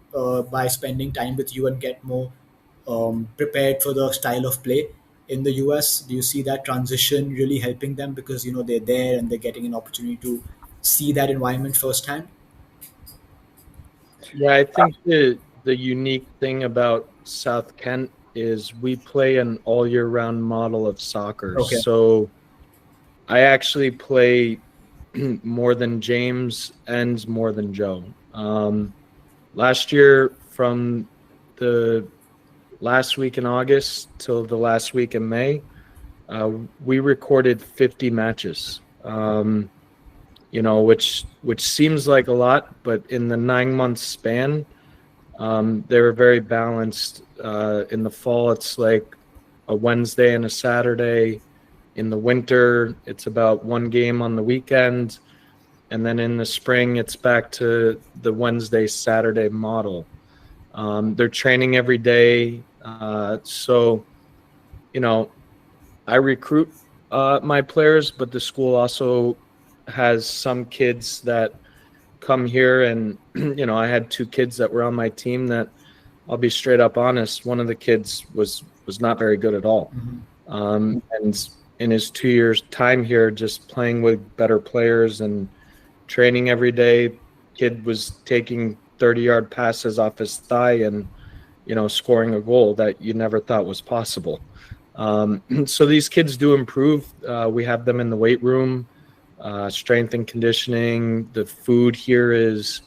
by spending time with you and get more prepared for the style of play in the US? Do you see that transition really helping them because they're there and they're getting an opportunity to see that environment firsthand? Yeah, I think the unique thing about South Kent is we play an all year round model of soccer. Okay. So I actually play more than James and more than Joe. Last year, from the last week in August till the last week in May, we recorded 50 matches. Which seems like a lot, but in the 9-month span, they were very balanced. In the fall, it's like a Wednesday and a Saturday. In the winter, it's about one game on the weekend. And then in the spring, it's back to the Wednesday, Saturday model. They're training every day. So, I recruit my players, but the school also has some kids that come here. And, I had 2 kids that were on my team that, I'll be straight up honest, one of the kids was not very good at all. Mm-hmm. And in his 2 years time here, just playing with better players and training every day, kid was taking 30-yard passes off his thigh and, scoring a goal that you never thought was possible. So these kids do improve. We have them in the weight room, strength and conditioning. The food here is,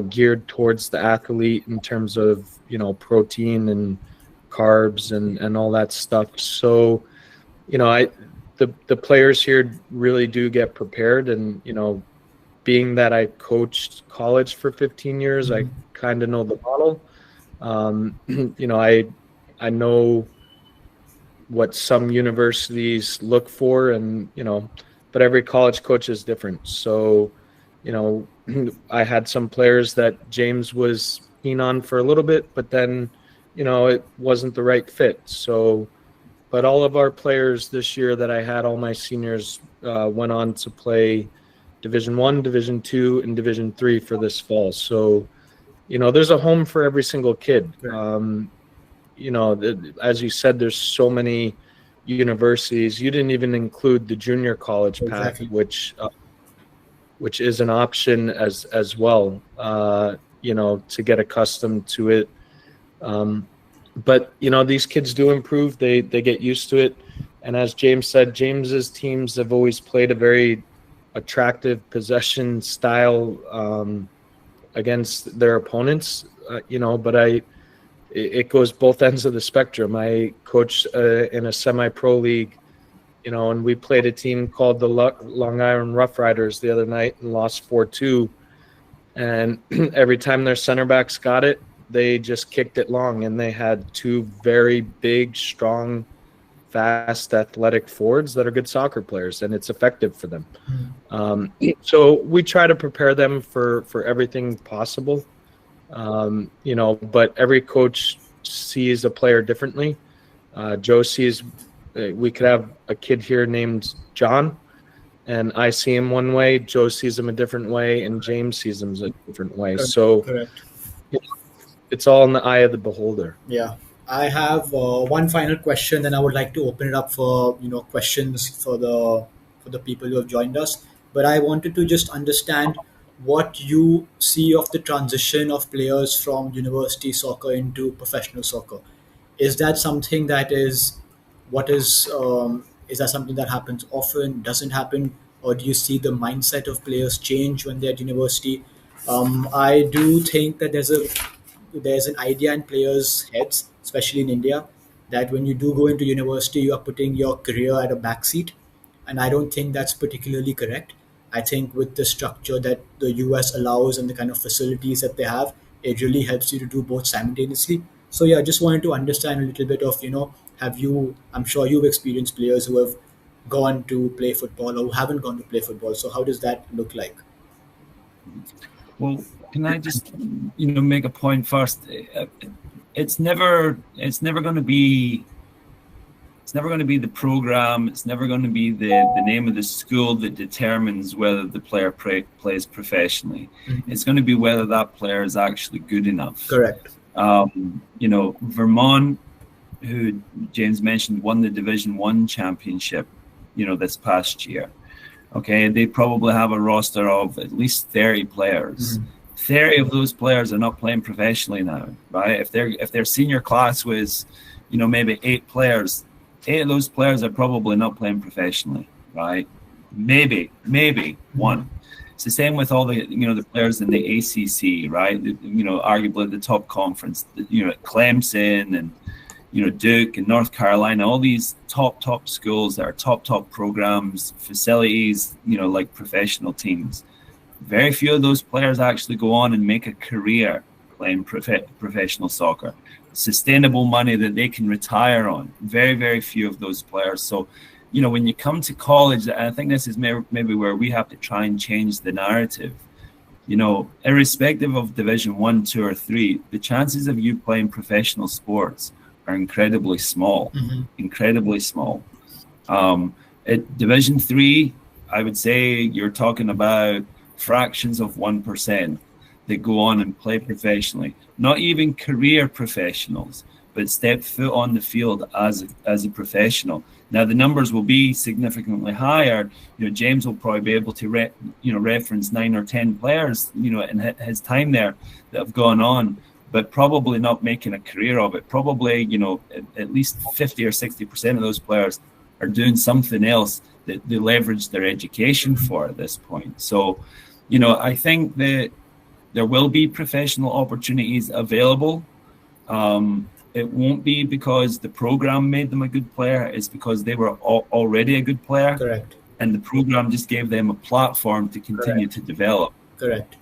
geared towards the athlete in terms of, protein and carbs and all that stuff. So, the players here really do get prepared, and, being that I coached college for 15 years, I kind of know the model. I know what some universities look for, and, but every college coach is different. So, I had some players that James was keen on for a little bit, but then, it wasn't the right fit. So, but all of our players this year that I had, all my seniors, went on to play Division I, Division II, and Division III for this fall. So, there's a home for every single kid. As you said, there's so many universities. You didn't even include the junior college path, which is an option as well, to get accustomed to it. But these kids do improve. They get used to it. And as James said, James's teams have always played a very attractive possession style against their opponents, but it goes both ends of the spectrum. I coached in a semi-pro league, and we played a team called the Long Island Rough Riders the other night and lost 4-2. And every time their center backs got it, they just kicked it long, and they had two very big, strong, fast, athletic forwards that are good soccer players, and it's effective for them. So we try to prepare them for everything possible. But every coach sees a player differently. Joe sees, we could have a kid here named John, and I see him one way, Joe sees him a different way, and James sees him a different way. So it's all in the eye of the beholder. Yeah. I have one final question, and I would like to open it up for questions for the people who have joined us. But I wanted to just understand what you see of the transition of players from university soccer into professional soccer. Is that something that is that something that happens often, doesn't happen, or do you see the mindset of players change when they're at university? I do think that there's an idea in players' heads, especially in India, that when you do go into university, you are putting your career at a backseat. And I don't think that's particularly correct. I think with the structure that the US allows and the kind of facilities that they have, it really helps you to do both simultaneously. So yeah, I just wanted to understand a little bit of, I'm sure you've experienced players who have gone to play football or who haven't gone to play football. So how does that look like? Well, can I just, make a point first? It's never going to be the program. It's never going to be the name of the school that determines whether the player plays professionally. Mm-hmm. It's going to be whether that player is actually good enough. Correct. Vermont, who James mentioned, won the Division I championship, this past year. Okay, they probably have a roster of at least 30 players. Mm-hmm. 30 of those players are not playing professionally now, right? If their senior class was, maybe 8 players, 8 of those players are probably not playing professionally, right? Maybe one. It's the same with all the, the players in the ACC, right? Arguably the top conference, Clemson and, Duke and North Carolina, all these top schools that are top programs, facilities, like professional teams. Very few of those players actually go on and make a career playing professional soccer. Sustainable money that they can retire on. Very, very few of those players. So, when you come to college, I think this is maybe where we have to try and change the narrative. Irrespective of Division I, 2, or 3, the chances of you playing professional sports are incredibly small. Mm-hmm. Incredibly small. At Division III, I would say you're talking about fractions of 1% that go on and play professionally. Not even career professionals, but step foot on the field as a professional. Now the numbers will be significantly higher. James will probably be able to reference 9 or 10 players, in his time there that have gone on, but probably not making a career of it. Probably, at least 50 or 60% of those players are doing something else that they leverage their education for at this point. So, I think that there will be professional opportunities available. It won't be because the program made them a good player. It's because they were already a good player. Correct. And the program just gave them a platform to continue to develop. Correct.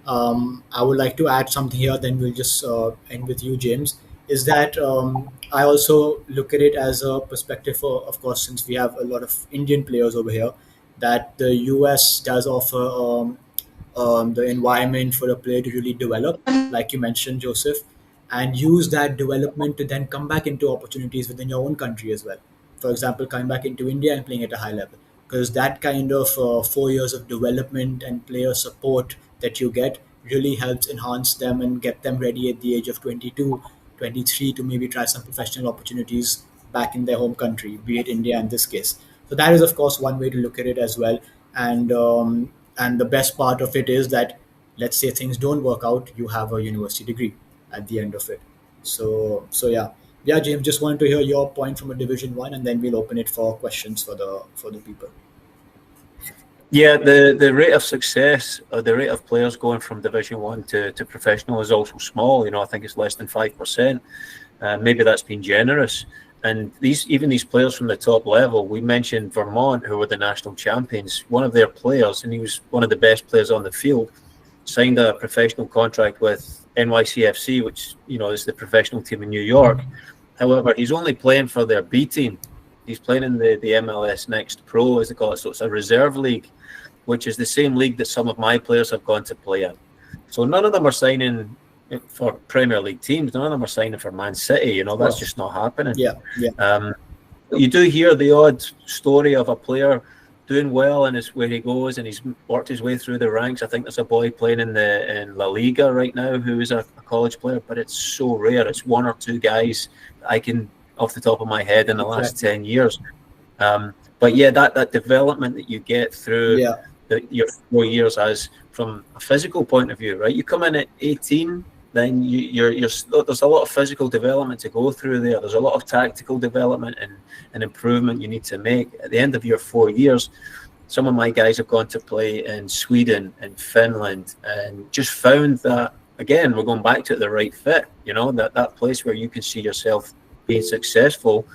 I would like to add something here, then we'll just end with you, James, is that I also look at it as a perspective for, of course, since we have a lot of Indian players over here, that the US does offer the environment for a player to really develop, like you mentioned, Joseph, and use that development to then come back into opportunities within your own country as well. For example, coming back into India and playing at a high level, because that kind of 4 years of development and player support that you get really helps enhance them and get them ready at the age of 22, 23 to maybe try some professional opportunities back in their home country, be it India in this case. So that is, of course, one way to look at it as well. And the best part of it is that, let's say things don't work out, you have a university degree at the end of it. So yeah, James, just wanted to hear your point from a Division I, and then we'll open it for questions for the people. Yeah, the rate of success, or the rate of players going from Division I to professional is also small. I think it's less than 5%. Maybe that's been generous. And these players from the top level, we mentioned Vermont, who were the national champions. One of their players, and he was one of the best players on the field, signed a professional contract with NYCFC, which is the professional team in New York. However, he's only playing for their B team. He's playing in the MLS Next Pro, as they call it. So it's a reserve league, which is the same league that some of my players have gone to play in. So none of them are signing for Premier League teams. None of them are signing for Man City. That's just not happening. Yeah. You do hear the odd story of a player doing well and where he goes, and he's worked his way through the ranks. I think there's a boy playing in La Liga right now who is a college player, but it's so rare. It's one or two guys I can, off the top of my head, in the last 10 years. But yeah, that development that you get through your 4 years, as from a physical point of view, right? You come in at 18, then there's a lot of physical development to go through there. There's a lot of tactical development and improvement you need to make. At the end of your 4 years, some of my guys have gone to play in Sweden and Finland, and just found that, again, we're going back to the right fit, that place where you can see yourself being successful.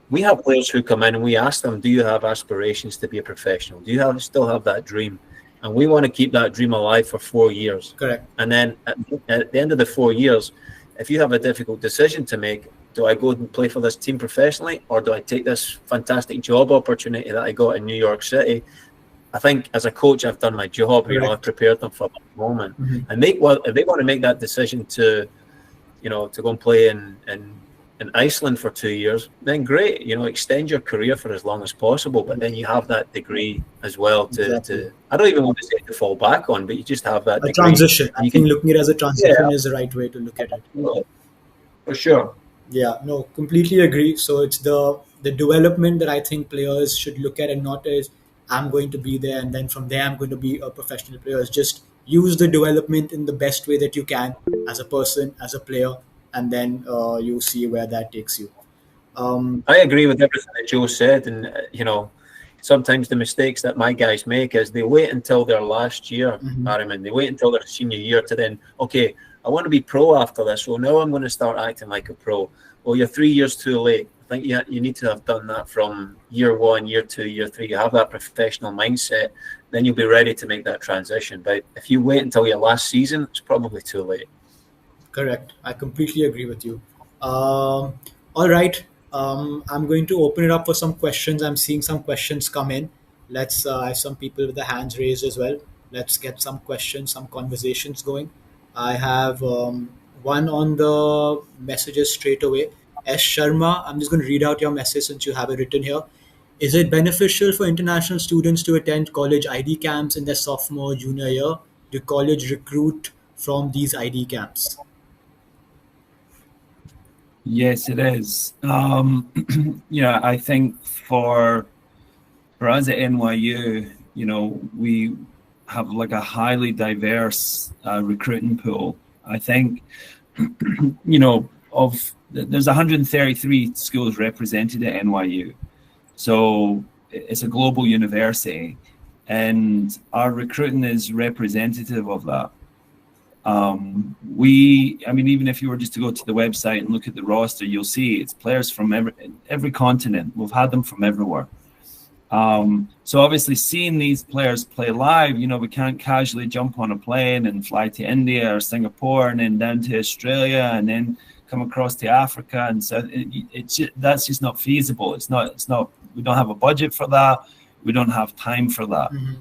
We have players who come in and we ask them, do you have aspirations to be a professional? Do you still have that dream? And we want to keep that dream alive for 4 years. Correct. And then at the end of the 4 years, if you have a difficult decision to make, do I go and play for this team professionally, or do I take this fantastic job opportunity that I got in New York City? I think as a coach, I've done my job. I've prepared them for that moment. And if they want to make that decision to go and play in Iceland for 2 years, then great. Extend your career for as long as possible. But then you have that degree as well to I don't even want to say to fall back on, but you just have that a transition. I think looking at it as a transition is the right way to look at it. For sure. Yeah, no, completely agree. So it's the development that I think players should look at, and not as I'm going to be there and then from there I'm going to be a professional player. It's just use the development in the best way that you can as a person, as a player, and then you see where that takes you. I agree with everything that Joe said, and sometimes the mistakes that my guys make is they wait until their last year, they wait until their senior year to then, okay, I want to be pro after this, so now I'm going to start acting like a pro. Well, you're 3 years too late. I think you need to have done that from year 1, year 2, year 3. You have that professional mindset, then you'll be ready to make that transition. But if you wait until your last season, it's probably too late. Correct. I completely agree with you. All right. I'm going to open it up for some questions. I'm seeing some questions come in. Let's I have some people with their hands raised as well. Let's get some questions, some conversations going. I have one on the messages straight away. S. Sharma, I'm just going to read out your message since you have it written here. Is it beneficial for international students to attend college ID camps in their sophomore, junior year? Do college recruit from these ID camps? Yes, it is. I think for us at NYU, we have like a highly diverse recruiting pool. I think, there's 133 schools represented at NYU. So it's a global university, and our recruiting is representative of that. Even if you were just to go to the website and look at the roster, you'll see it's players from every continent. We've had them from everywhere. So obviously seeing these players play live, we can't casually jump on a plane and fly to India or Singapore and then down to Australia and then come across to Africa. And so that's just not feasible. It's not, we don't have a budget for that. we don't have time for that. Mm-hmm.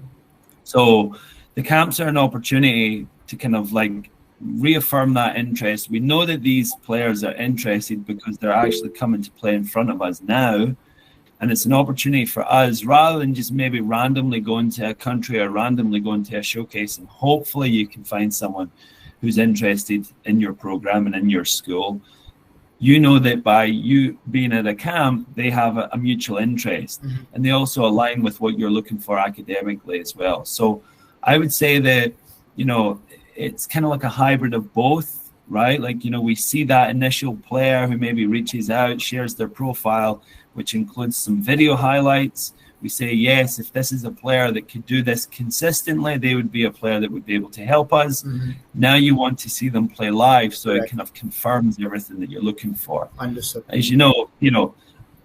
So the camps are an opportunity to kind of like reaffirm that interest. We know that these players are interested because they're actually coming to play in front of us now. And it's an opportunity for us, rather than just maybe randomly going to a country or randomly going to a showcase, and hopefully you can find someone who's interested in your program and in your school. You know that by you being at a camp, they have a mutual interest, and they also align with what you're looking for academically as well. So I would say that, you know, it's kind of like a hybrid of both, right? Like, you know, we see that initial player who maybe reaches out, shares their profile, which includes some video highlights. We say, yes, if this is a player that could do this consistently, they would be a player that would be able to help us. Now you want to see them play live, so it kind of confirms everything that you're looking for. Understood. As you know,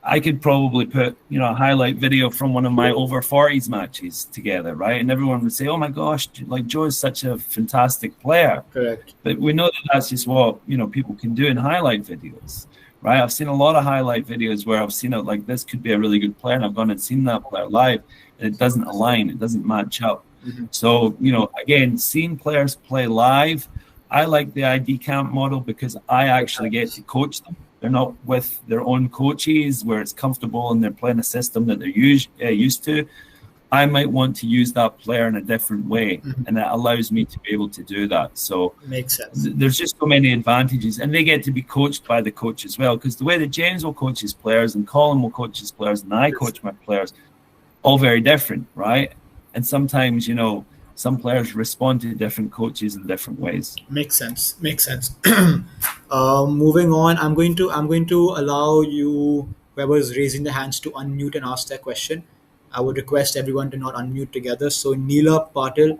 I could probably put, you know, a highlight video from one of my over 40s matches together, right? And everyone would say, oh my gosh, like Joe is such a fantastic player. Correct. But we know that that's just what, you know, people can do in highlight videos. Right, I've seen a lot of highlight videos where I've seen it like, this could be a really good player, and I've gone and seen that player live, and it doesn't align, it doesn't match up. So, you know, again, seeing players play live, I like the ID camp model because I actually get to coach them. They're not with their own coaches where it's comfortable and they're playing a system that they're used to. I might want to use that player in a different way, and that allows me to be able to do that. So makes sense. There's just so many advantages, and they get to be coached by the coach as well, because the way that James will coach his players and Colin will coach his players and I coach my players, all very different, right? And sometimes, you know, some players respond to different coaches in different ways. Makes sense. Moving on, I'm going to allow you, whoever is raising the hands, to unmute and ask their question. I would request everyone to not unmute together. So Neela Patil,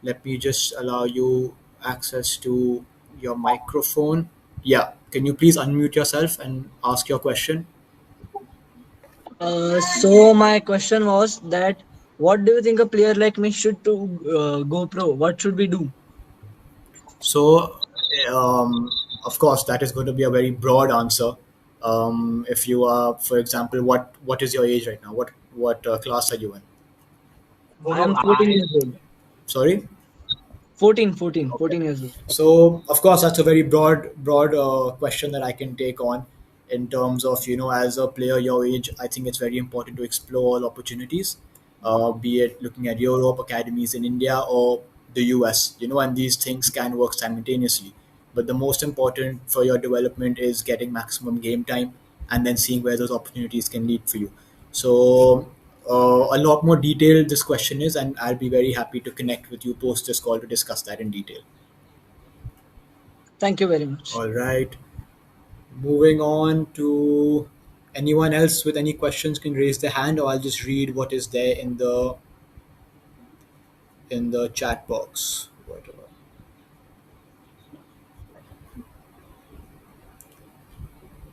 let me just allow you access to your microphone. Yeah, can you please unmute yourself and ask your question? So my question was that, what do you think a player like me should go pro? What should we do? So, of course, that is going to be a very broad answer. If you are, for example, what is your age right now? What class are you in? I am 14 years old. Sorry? 14 years old. So, of course, that's a very broad question that I can take on in terms of, you know, as a player your age. I think it's very important to explore all opportunities, be it looking at Europe, academies in India, or the US, you know, and these things can work simultaneously. But the most important for your development is getting maximum game time and then seeing where those opportunities can lead for you. So a lot more detailed this question is, and I'll be very happy to connect with you post this call to discuss that in detail. Thank you very much. All right. Moving on to anyone else with any questions can raise their hand, or I'll just read what is there in the chat box. Whatever.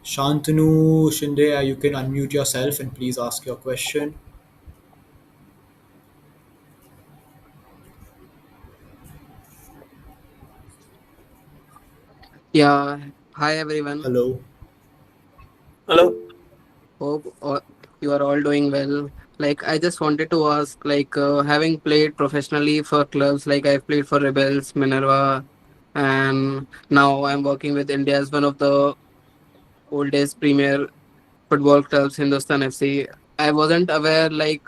Shantanu Shinde, you can unmute yourself and please ask your question. Yeah. Hi everyone. Hello. Hope you are all doing well. Like, I just wanted to ask, like, having played professionally for clubs, like I've played for Rebels, Minerva, and now I'm working with India as one of the oldest premier football clubs, Hindustan FC. I wasn't aware like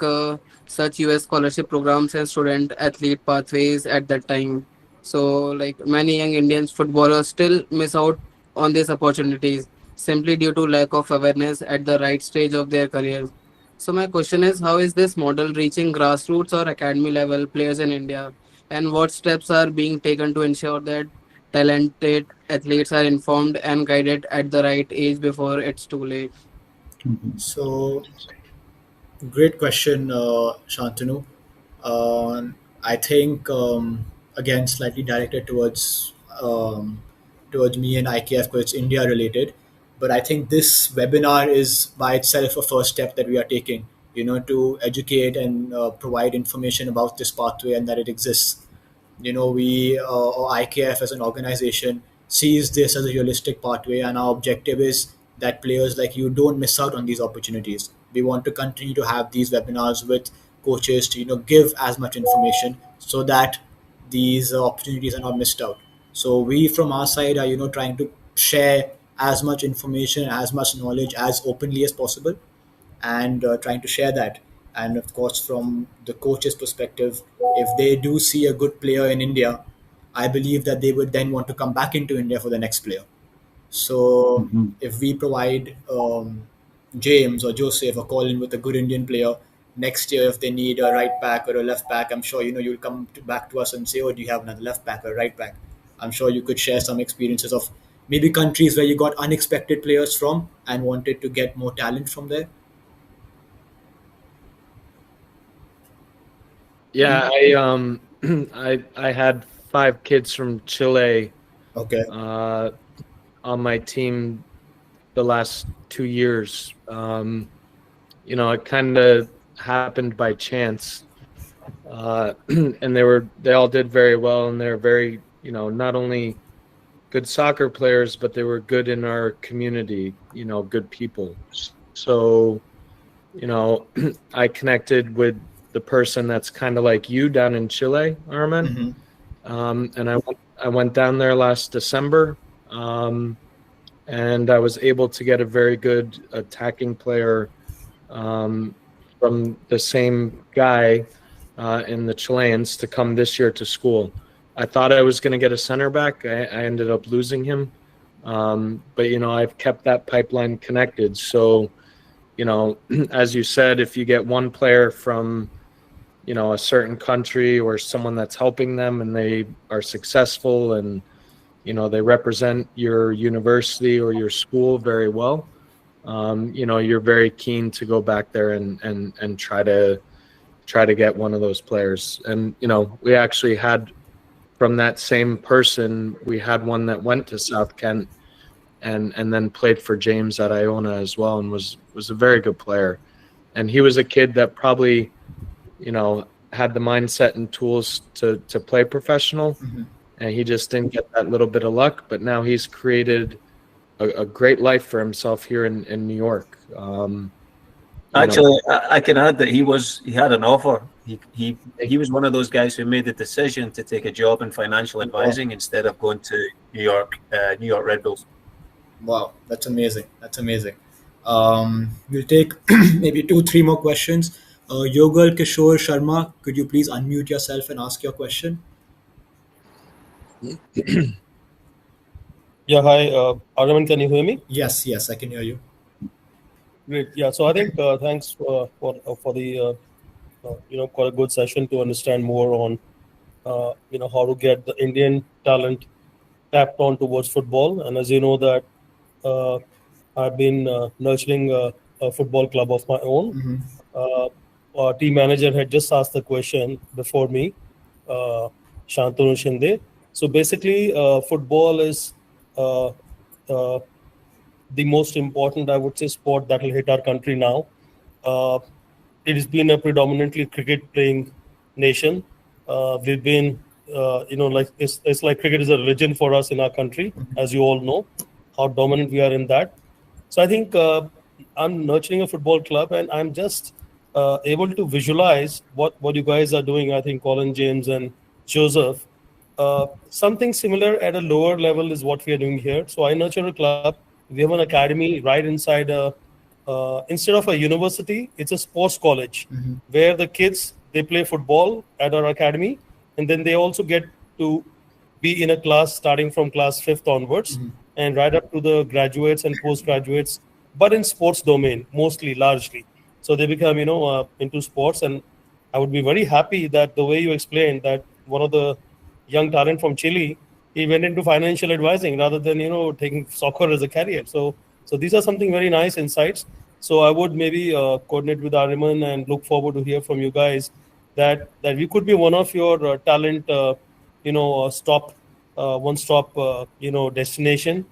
such US scholarship programs and student athlete pathways at that time. So like many young Indians footballers still miss out on these opportunities simply due to lack of awareness at the right stage of their careers. So my question is, how is this model reaching grassroots or academy level players in India, and what steps are being taken to ensure that talented athletes are informed and guided at the right age before it's too late? So, great question, Shantanu. I think again slightly directed towards me and IKF because it's India related. But I think this webinar is by itself a first step that we are taking, you know, to educate and provide information about this pathway and that it exists. You know, we or IKF as an organization sees this as a realistic pathway, and our objective is that players like you don't miss out on these opportunities. We want to continue to have these webinars with coaches to give as much information so that these opportunities are not missed out. So we from our side are trying to share as much information, as much knowledge as openly as possible, and trying to share that. And of course, from the coach's perspective, if they do see a good player in India, I believe that they would then want to come back into India for the next player. So if we provide James or Joseph or Colin with a good Indian player, next year if they need a right back or a left back, I'm sure you'll come back to us and say, oh, do you have another left back or right back? I'm sure you could share some experiences of maybe countries where you got unexpected players from and wanted to get more talent from there. Yeah, I had 5 kids from Chile Okay. on my team the last 2 years. It kind of happened by chance, and they all did very well, and they're very not only good soccer players, but they were good in our community, good people. So I connected with the person that's kind of like you down in Chile, Armin. And I went down there last December, and I was able to get a very good attacking player from the same guy in the Chileans to come this year to school. I thought I was going to get a center back. I ended up losing him, but I've kept that pipeline connected. So as you said, if you get one player from a certain country or someone that's helping them and they are successful and they represent your university or your school very well, you're very keen to go back there and try to get one of those players. And we actually had, from that same person, we had one that went to South Kent and then played for James at Iona as well, and was a very good player. And he was a kid that probably had the mindset and tools to play professional, and he just didn't get that little bit of luck. But now he's created a great life for himself here in New York. Actually, I can add that he had an offer. He was one of those guys who made the decision to take a job in financial advising instead of going to New York Red Bulls. Wow, that's amazing. That's amazing. We'll take maybe 2-3 more questions. 𝗬𝗁𝗂𝗱𝗄 Sharma, could you please unmute yourself and ask your question? Yeah, hi, Arvind, can you hear me? Yes, I can hear you. Great. Yeah, so I think thanks for the quite a good session to understand more on how to get the Indian talent tapped on towards football. And as you know that I've been nurturing a football club of my own. Our team manager had just asked the question before me, Shantanu Shinde. So basically, football is the most important, I would say, sport that will hit our country now. It has been a predominantly cricket-playing nation. We've been, it's like cricket is a religion for us in our country, as you all know, how dominant we are in that. So I think I'm nurturing a football club, and I'm just able to visualize what you guys are doing. I think Colin, James, and Joseph. Something similar at a lower level is what we are doing here. So I nurture a club. We have an academy right inside instead of a university, it's a sports college where the kids, they play football at our academy, and then they also get to be in a class starting from class 5th onwards and right up to the graduates and postgraduates, but in sports domain, mostly, largely. So they become, into sports. And I would be very happy that the way you explained that one of the young talent from Chile, he went into financial advising rather than, taking soccer as a career. So these are something very nice insights. So I would maybe coordinate with Ariman and look forward to hear from you guys that we could be one of your talent, one-stop, destination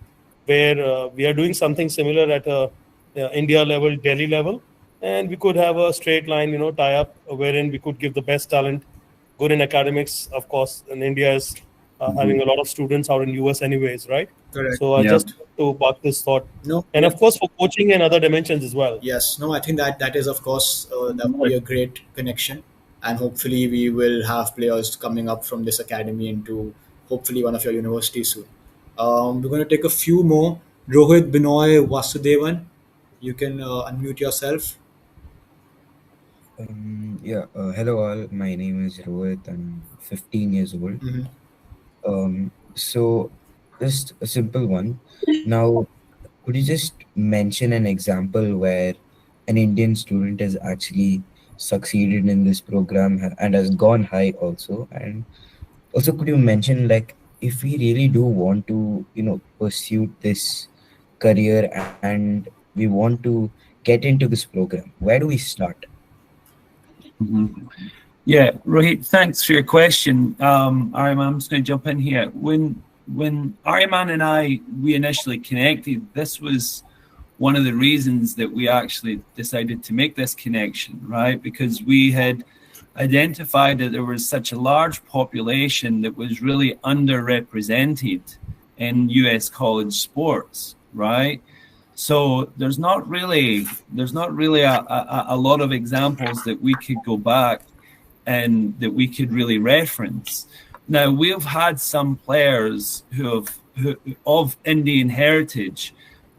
where we are doing something similar at a India level, Delhi level, and we could have a straight line, tie up wherein we could give the best talent, good in academics, of course, and India is having a lot of students out in US anyways, right? Correct. So I Yeah. just to park this thought. No. And of course, for coaching and other dimensions as well. Yes. No, I think that is, of course, that would be a great connection. And hopefully we will have players coming up from this academy into hopefully one of your universities soon. We're going to take a few more. Rohit Binoy Vasudevan, you can unmute yourself. Hello all. My name is Rohit. I'm 15 years old. So just a simple one. Now, could you just mention an example where an Indian student has actually succeeded in this program and has gone high also? And also, could you mention, like, if we really do want to, pursue this career and we want to get into this program, where do we start? Yeah, Rohit, thanks for your question. Ariman, I'm just going to jump in here. When Ariman and we initially connected, this was one of the reasons that we actually decided to make this connection, right? Because we had identified that there was such a large population that was really underrepresented in US college sports, right? So there's not really a lot of examples that we could go back and that we could really reference. Now, we've had some players who of Indian heritage,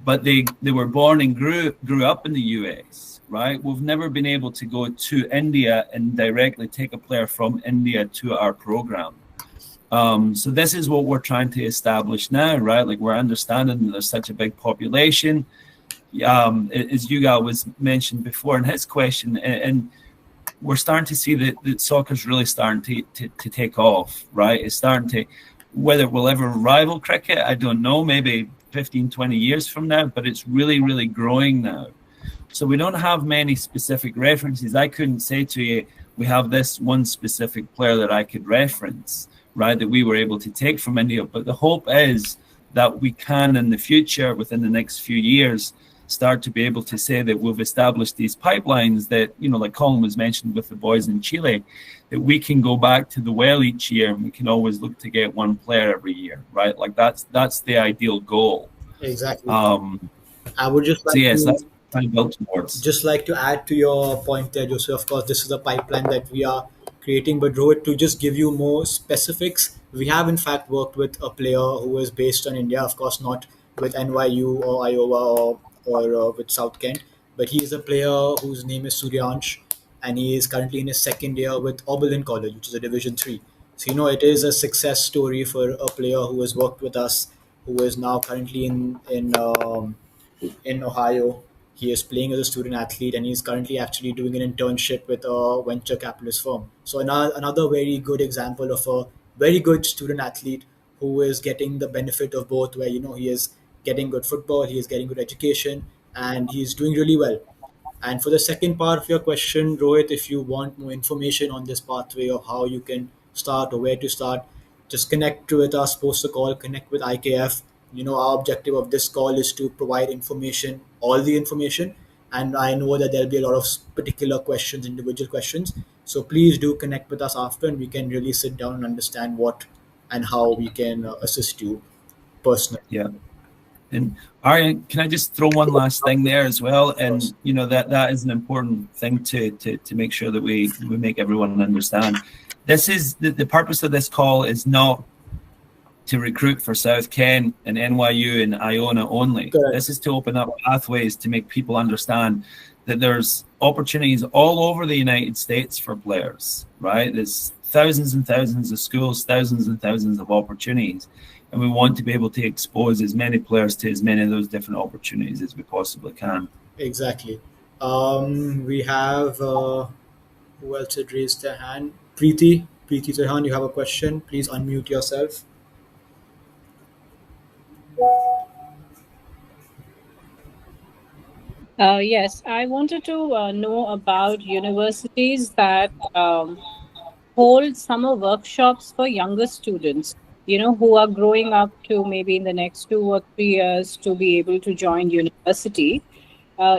but they were born and grew up in the US, right? We've never been able to go to India and directly take a player from India to our program. So this is what we're trying to establish now, right? Like, we're understanding that there's such a big population. As Yuga was mentioned before in his question, and we're starting to see that soccer's really starting to take off, right? It's starting to, whether it will ever rival cricket, I don't know, maybe 15, 20 years from now, but it's really, really growing now. So we don't have many specific references. I couldn't say to you, we have this one specific player that I could reference, right, that we were able to take from India. But the hope is that we can, in the future, within the next few years, start to be able to say that we've established these pipelines that, like Colin was mentioned with the boys in Chile, that we can go back to the well each year and we can always look to get one player every year, right? Like, that's the ideal goal. Exactly. I would just like that's trying to build towards. Just like to add to your point there, Joseph. Of course, this is a pipeline that we are creating, but Rohit, to just give you more specifics, we have in fact worked with a player who is based on India, of course not with NYU or Iowa or with South Kent, but he is a player whose name is Suryansh, and he is currently in his second year with Oberlin College, which is a Division III. So, it is a success story for a player who has worked with us, who is now currently in Ohio. He is playing as a student athlete, and he's currently actually doing an internship with a venture capitalist firm. So another very good example of a very good student athlete who is getting the benefit of both, where, he is getting good football, he is getting good education, and he's doing really well. And for the second part of your question, Rohit, if you want more information on this pathway of how you can start or where to start, just connect with us, post a call, connect with IKF. Our objective of this call is to provide information, all the information. And I know that there'll be a lot of particular questions, individual questions. So please do connect with us after, and we can really sit down and understand what and how we can assist you personally. Yeah. And Aryan, can I just throw one last thing there as well? And that is an important thing to make sure that we make everyone understand. This is the purpose of this call is not to recruit for South Kent and NYU and Iona only. Correct. This is to open up pathways to make people understand that there's opportunities all over the United States for players, right? There's thousands and thousands of schools, thousands and thousands of opportunities. And we want to be able to expose as many players to as many of those different opportunities as we possibly can. Exactly. We have, who else had raised their hand? Preeti Trehan, you have a question. Please unmute yourself. Yes, I wanted to know about universities that hold summer workshops for younger students, who are growing up to maybe in the next 2 or 3 years to be able to join university.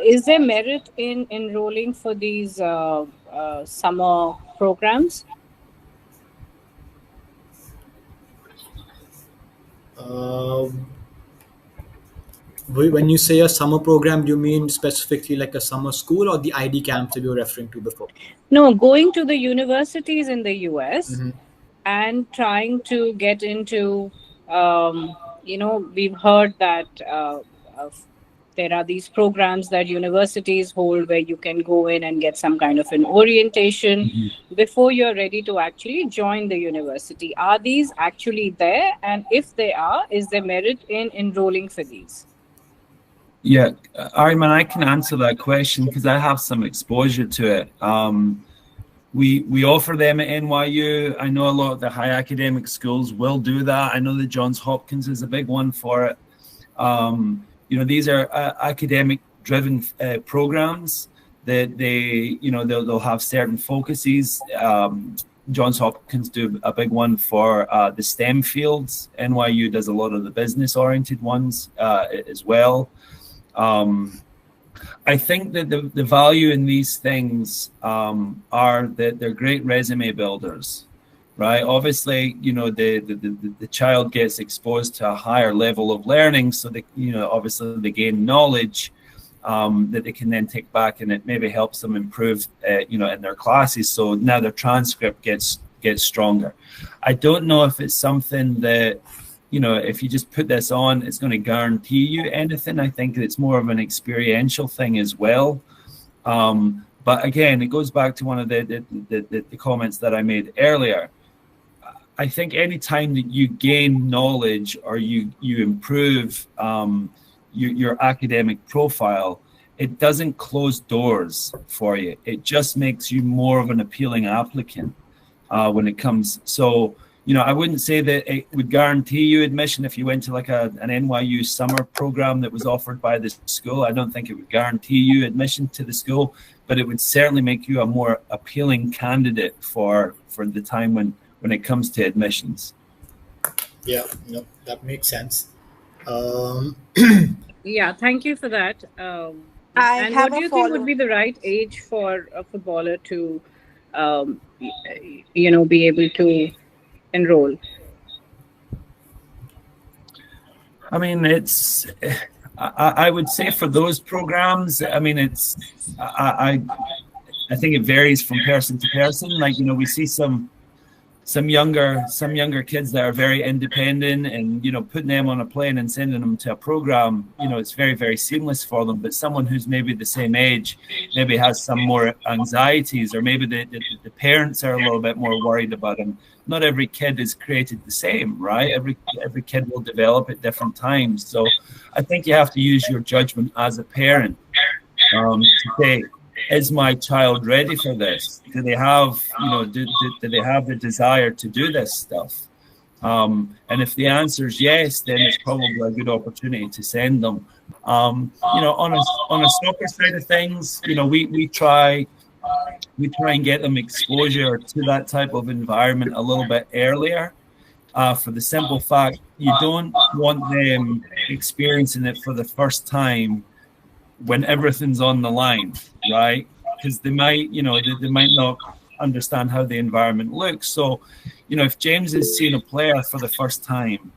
Is there merit in enrolling for these summer programs? When you say a summer program, do you mean specifically like a summer school or the ID camps that you were referring to before? No, going to the universities in the US Mhm. and trying to get into, we've heard that there are these programs that universities hold where you can go in and get some kind of an orientation before you're ready to actually join the university. Are these actually there? And if they are, is there merit in enrolling for these? Yeah, Ariman, I can answer that question because I have some exposure to it. We offer them at NYU. I know a lot of the high academic schools will do that. I know that Johns Hopkins is a big one for it. These are academic-driven programs that they'll have certain focuses. Johns Hopkins do a big one for the STEM fields. NYU does a lot of the business-oriented ones as well. I think that the value in these things are that they're great resume builders, right? Obviously, the child gets exposed to a higher level of learning, so they, obviously they gain knowledge that they can then take back, and it maybe helps them improve, in their classes. So now their transcript gets stronger. I don't know if it's something that, if you just put this on, it's going to guarantee you anything. I think it's more of an experiential thing as well. But again, it goes back to one of the comments that I made earlier. I think any time that you gain knowledge or you improve your academic profile, it doesn't close doors for you. It just makes you more of an appealing applicant when it comes. So, I wouldn't say that it would guarantee you admission if you went to like an NYU summer program that was offered by the school. I don't think it would guarantee you admission to the school, but it would certainly make you a more appealing candidate for the time when it comes to admissions. Yeah, no, that makes sense. Yeah, thank you for that. And what do you think would be the right age for a footballer to, be able to enroll? I mean, I would say for those programs, I mean, I think it varies from person to person. Like, we see some younger kids that are very independent, and putting them on a plane and sending them to a program, it's very, very seamless for them. But someone who's maybe the same age maybe has some more anxieties, or maybe the parents are a little bit more worried about them. Not every kid is created the same, right? Every kid will develop at different times. So I think you have to use your judgment as a parent to say, is my child ready for this? Do they have, do they have the desire to do this stuff? And if the answer is yes, then it's probably a good opportunity to send them. On a soccer side of things, we try and get them exposure to that type of environment a little bit earlier, for the simple fact you don't want them experiencing it for the first time when everything's on the line, right? Because they might not understand how the environment looks. So, if James is seeing a player for the first time,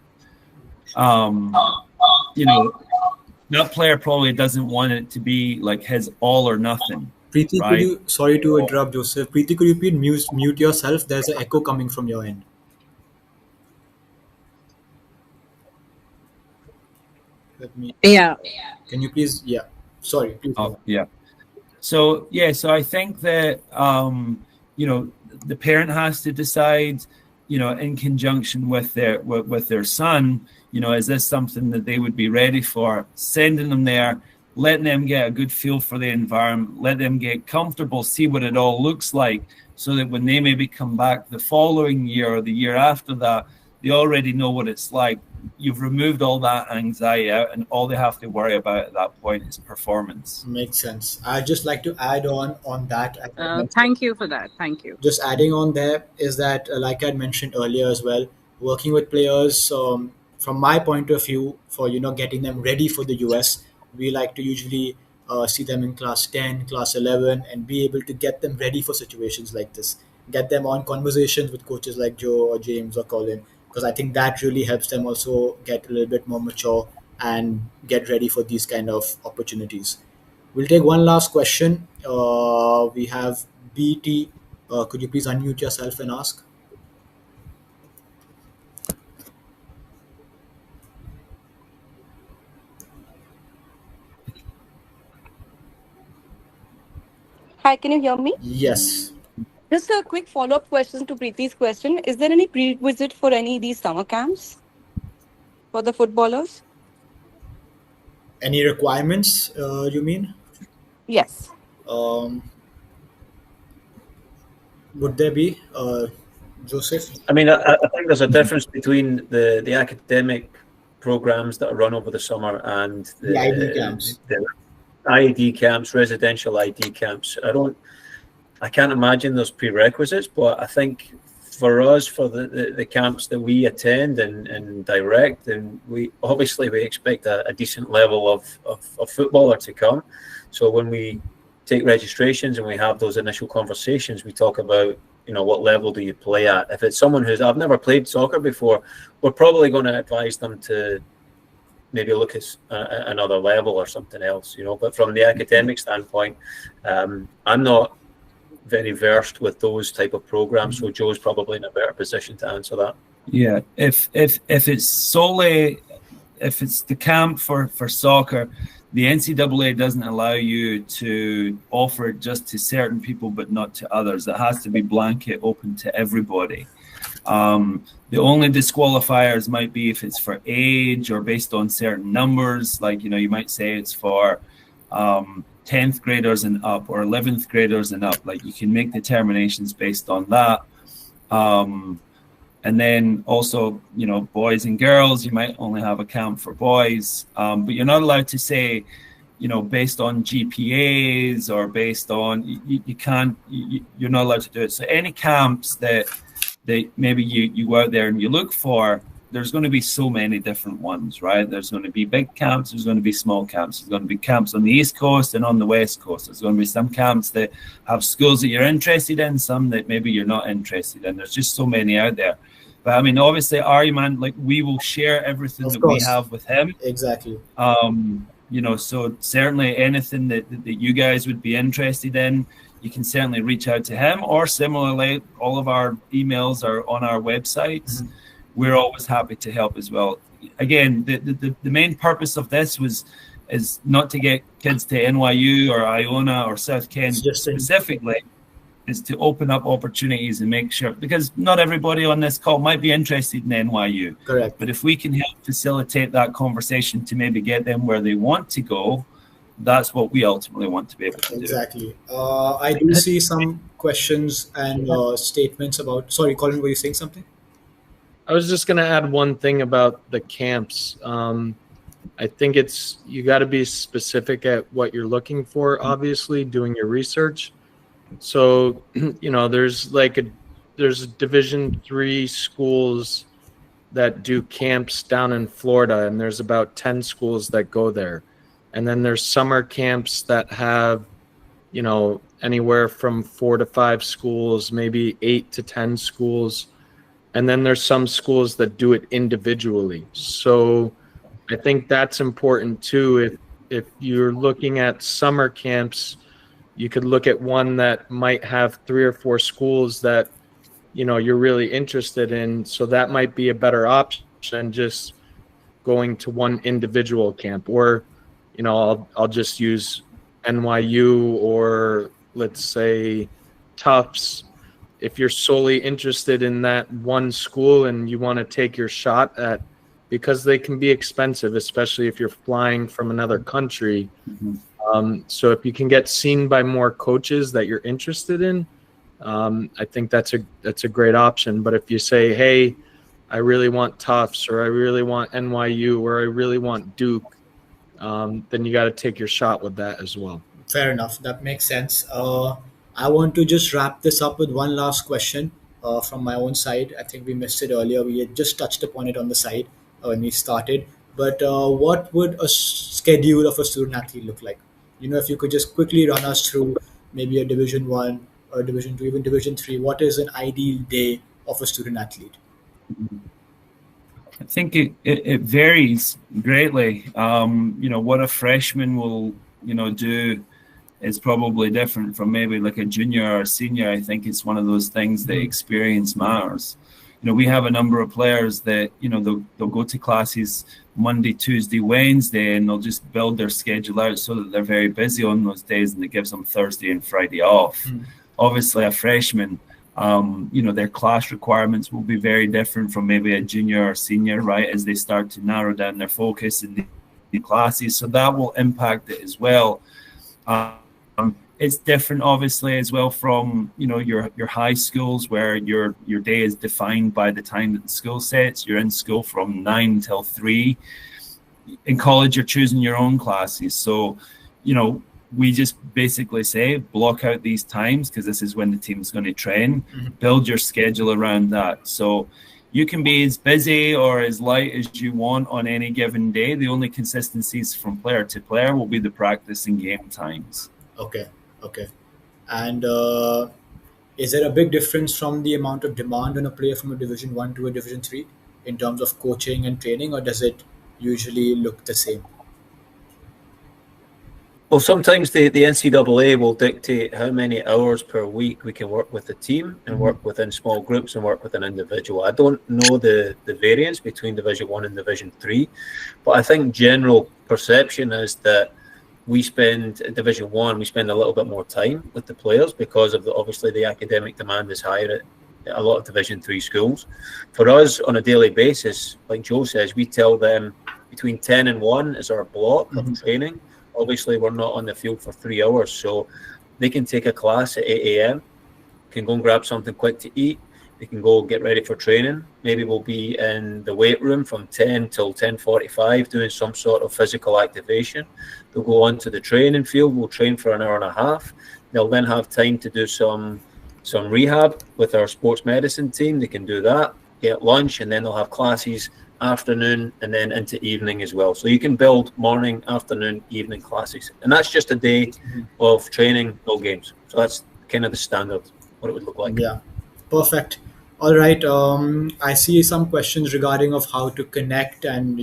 that player probably doesn't want it to be like his all or nothing. Preeti, right? Sorry to interrupt, Joseph. Preeti, could you please mute yourself? There's an echo coming from your end. Yeah. Can you please? Yeah. Sorry. Please. Oh, yeah. So I think that the parent has to decide, in conjunction with their son, is this something that they would be ready for? Sending them there, letting them get a good feel for the environment, let them get comfortable, see what it all looks like, so that when they maybe come back the following year or the year after that, they already know what it's like. You've removed all that anxiety out, and all they have to worry about at that point is performance. Makes sense. I'd just like to add on that. Thank you for that. Thank you. Just adding on there is that, like I mentioned earlier as well, working with players, from my point of view, for getting them ready for the US, we like to usually see them in class 10, class 11, and be able to get them ready for situations like this. Get them on conversations with coaches like Joe or James or Colin, because I think that really helps them also get a little bit more mature and get ready for these kind of opportunities. We'll take one last question. We have BT. Could you please unmute yourself and ask? Hi, can you hear me? Yes. Just a quick follow-up question to Preeti's question. Is there any prerequisite for any of these summer camps for the footballers? Any requirements, you mean? Yes. Would there be, Joseph? I mean, I think there's a difference between the academic programs that are run over the summer and the ID camps. The ID camps, residential ID camps. I can't imagine those prerequisites, but I think for us, for the camps that we attend and direct, and we expect a decent level of footballer to come. So when we take registrations and we have those initial conversations, we talk about, what level do you play at? If it's someone I've never played soccer before, we're probably going to advise them to maybe look at another level or something else, But from the academic standpoint, I'm not very versed with those type of programs, so Joe's probably in a better position to answer that. Yeah, if it's the camp for soccer, the NCAA doesn't allow you to offer it just to certain people but not to others. It has to be blanket open to everybody. The only disqualifiers might be if it's for age or based on certain numbers, like you might say it's for 10th graders and up or 11th graders and up. Like, you can make determinations based on that. And then also, boys and girls, you might only have a camp for boys, but you're not allowed to say, based on GPAs or based on, you're not allowed to do it. So any camps that maybe you go out there and you look for, there's going to be so many different ones, right? There's going to be big camps, there's going to be small camps, there's going to be camps on the East Coast and on the West Coast. There's going to be some camps that have schools that you're interested in, some that maybe you're not interested in. There's just so many out there. But I mean, obviously, 𝗪𝗻, like, we will share everything that we have with him. Exactly. So certainly anything that you guys would be interested in, you can certainly reach out to him, or similarly, all of our emails are on our websites. Mm-hmm. We're always happy to help as well. Again, the main purpose of this is not to get kids to NYU or Iona or South Kent specifically, is to open up opportunities and make sure, because not everybody on this call might be interested in NYU. Correct. But if we can help facilitate that conversation to maybe get them where they want to go, that's what we ultimately want to be able to do. Exactly. I do see some questions and statements about. Sorry, Colin, were you saying something? I was just going to add one thing about the camps. I think you got to be specific at what you're looking for, obviously, doing your research. So, there's Division III schools that do camps down in Florida, and there's about 10 schools that go there. And then there's summer camps that have, anywhere from 4 to 5 schools, maybe 8 to 10 schools. And then there's some schools that do it individually. So I think that's important too. If you're looking at summer camps, you could look at one that might have 3 or 4 schools that, you're really interested in. So that might be a better option than just going to one individual camp. Or, I'll just use NYU or, let's say, Tufts. If you're solely interested in that one school and you want to take your shot at, because they can be expensive, especially if you're flying from another country. Mm-hmm. So if you can get seen by more coaches that you're interested in, I think that's a great option. But if you say, hey, I really want Tufts, or I really want NYU, or I really want Duke, then you got to take your shot with that as well. Fair enough. That makes sense. I want to just wrap this up with one last question from my own side. I think we missed it earlier. We had just touched upon it on the side when we started. But what would a schedule of a student athlete look like? If you could just quickly run us through maybe a Division I or Division II, even Division III, what is an ideal day of a student athlete? I think it varies greatly. What a freshman will, do is probably different from maybe like a junior or a senior. I think it's one of those things that experience matters. We have a number of players that, they'll go to classes Monday, Tuesday, Wednesday, and they'll just build their schedule out so that they're very busy on those days, and it gives them Thursday and Friday off. Obviously, a freshman, their class requirements will be very different from maybe a junior or senior, right, as they start to narrow down their focus in the classes. So that will impact it as well. It's different, obviously, as well from, your high schools where your day is defined by the time that the school sets. You're in school from 9 till 3. In college, you're choosing your own classes. So, we just basically say block out these times because this is when the team's going to train. Build your schedule around that. So you can be as busy or as light as you want on any given day. The only consistencies from player to player will be the practice and game times. Okay. And is there a big difference from the amount of demand on a player from a Division I to a Division III in terms of coaching and training, or does it usually look the same? Well, sometimes the NCAA will dictate how many hours per week we can work with the team and work within small groups and work with an individual. I don't know the variance between Division I and Division III, but I think general perception is that we spend in Division I, we spend a little bit more time with the players because of obviously the academic demand is higher at a lot of Division III schools. For us, on a daily basis, like Joe says, we tell them between 10 and 1 is our block of training. Obviously, we're not on the field for 3 hours, so they can take a class at 8 a.m., can go and grab something quick to eat. They can go get ready for training. Maybe we'll be in the weight room from 10 till 10:45 doing some sort of physical activation. They'll go on to the training field. We'll train for an hour and a half. They'll then have time to do some rehab with our sports medicine team. They can do that, get lunch, and then they'll have classes afternoon and then into evening as well. So you can build morning, afternoon, evening classes. And that's just a day of training, no games. So that's kind of the standard, what it would look like. Yeah, perfect. All right. I see some questions regarding of how to connect and,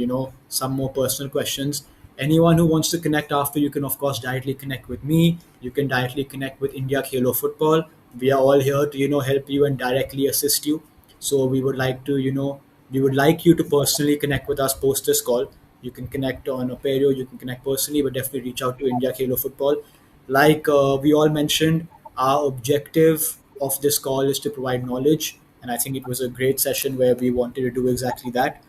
some more personal questions. Anyone who wants to connect after, you can, of course, directly connect with me. You can directly connect with India Khelo Football. We are all here to, help you and directly assist you. So we would like to, we would like you to personally connect with us post this call. You can connect on 𝗬𝗍, you can connect personally, but definitely reach out to India Khelo Football. Like we all mentioned, our objective of this call is to provide knowledge. And I think it was a great session where we wanted to do exactly that.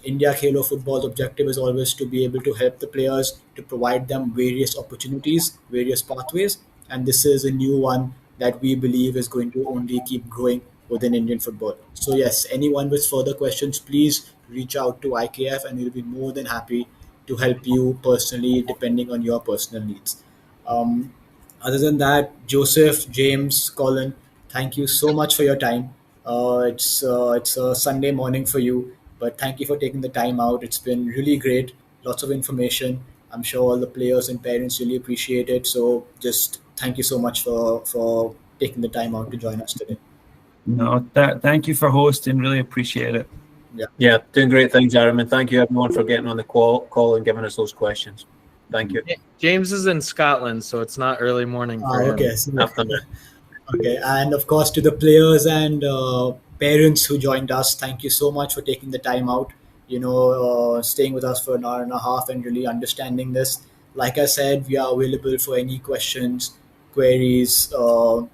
India Khelo Football's objective is always to be able to help the players, to provide them various opportunities, various pathways. And this is a new one that we believe is going to only keep growing within Indian football. So yes, anyone with further questions, please reach out to IKF and we'll be more than happy to help you personally depending on your personal needs. Other than that, Joseph, James, Colin, thank you so much for your time. It's a Sunday morning for you, but thank you for taking the time out. It's been really great, lots of information. I'm sure all the players and parents really appreciate it. So just thank you so much for taking the time out to join us today. No, thank you for hosting. Really appreciate it. Yeah, doing great things, Aaron. Thank you, everyone, for getting on the call and giving us those questions. Thank you. James is in Scotland, so it's not early morning for him. Okay. Okay, and of course to the players and parents who joined us, thank you so much for taking the time out, staying with us for an hour and a half and really understanding this. Like I said, we are available for any questions, queries,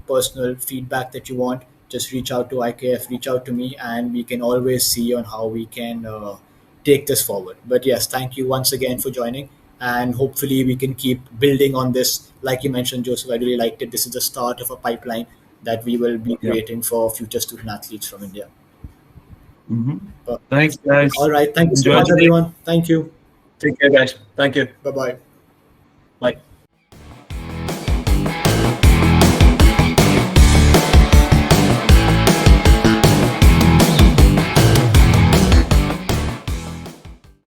personal feedback that you want. Just reach out to IKF, reach out to me, and we can always see on how we can take this forward. But yes, thank you once again for joining. And hopefully we can keep building on this. Like you mentioned, Joseph, I really liked it. This is the start of a pipeline that we will be creating for future student athletes from India. Thanks, guys. All right. Thank you so much, everyone. Thank you. Take care, guys. Thank you. Bye-bye. Bye.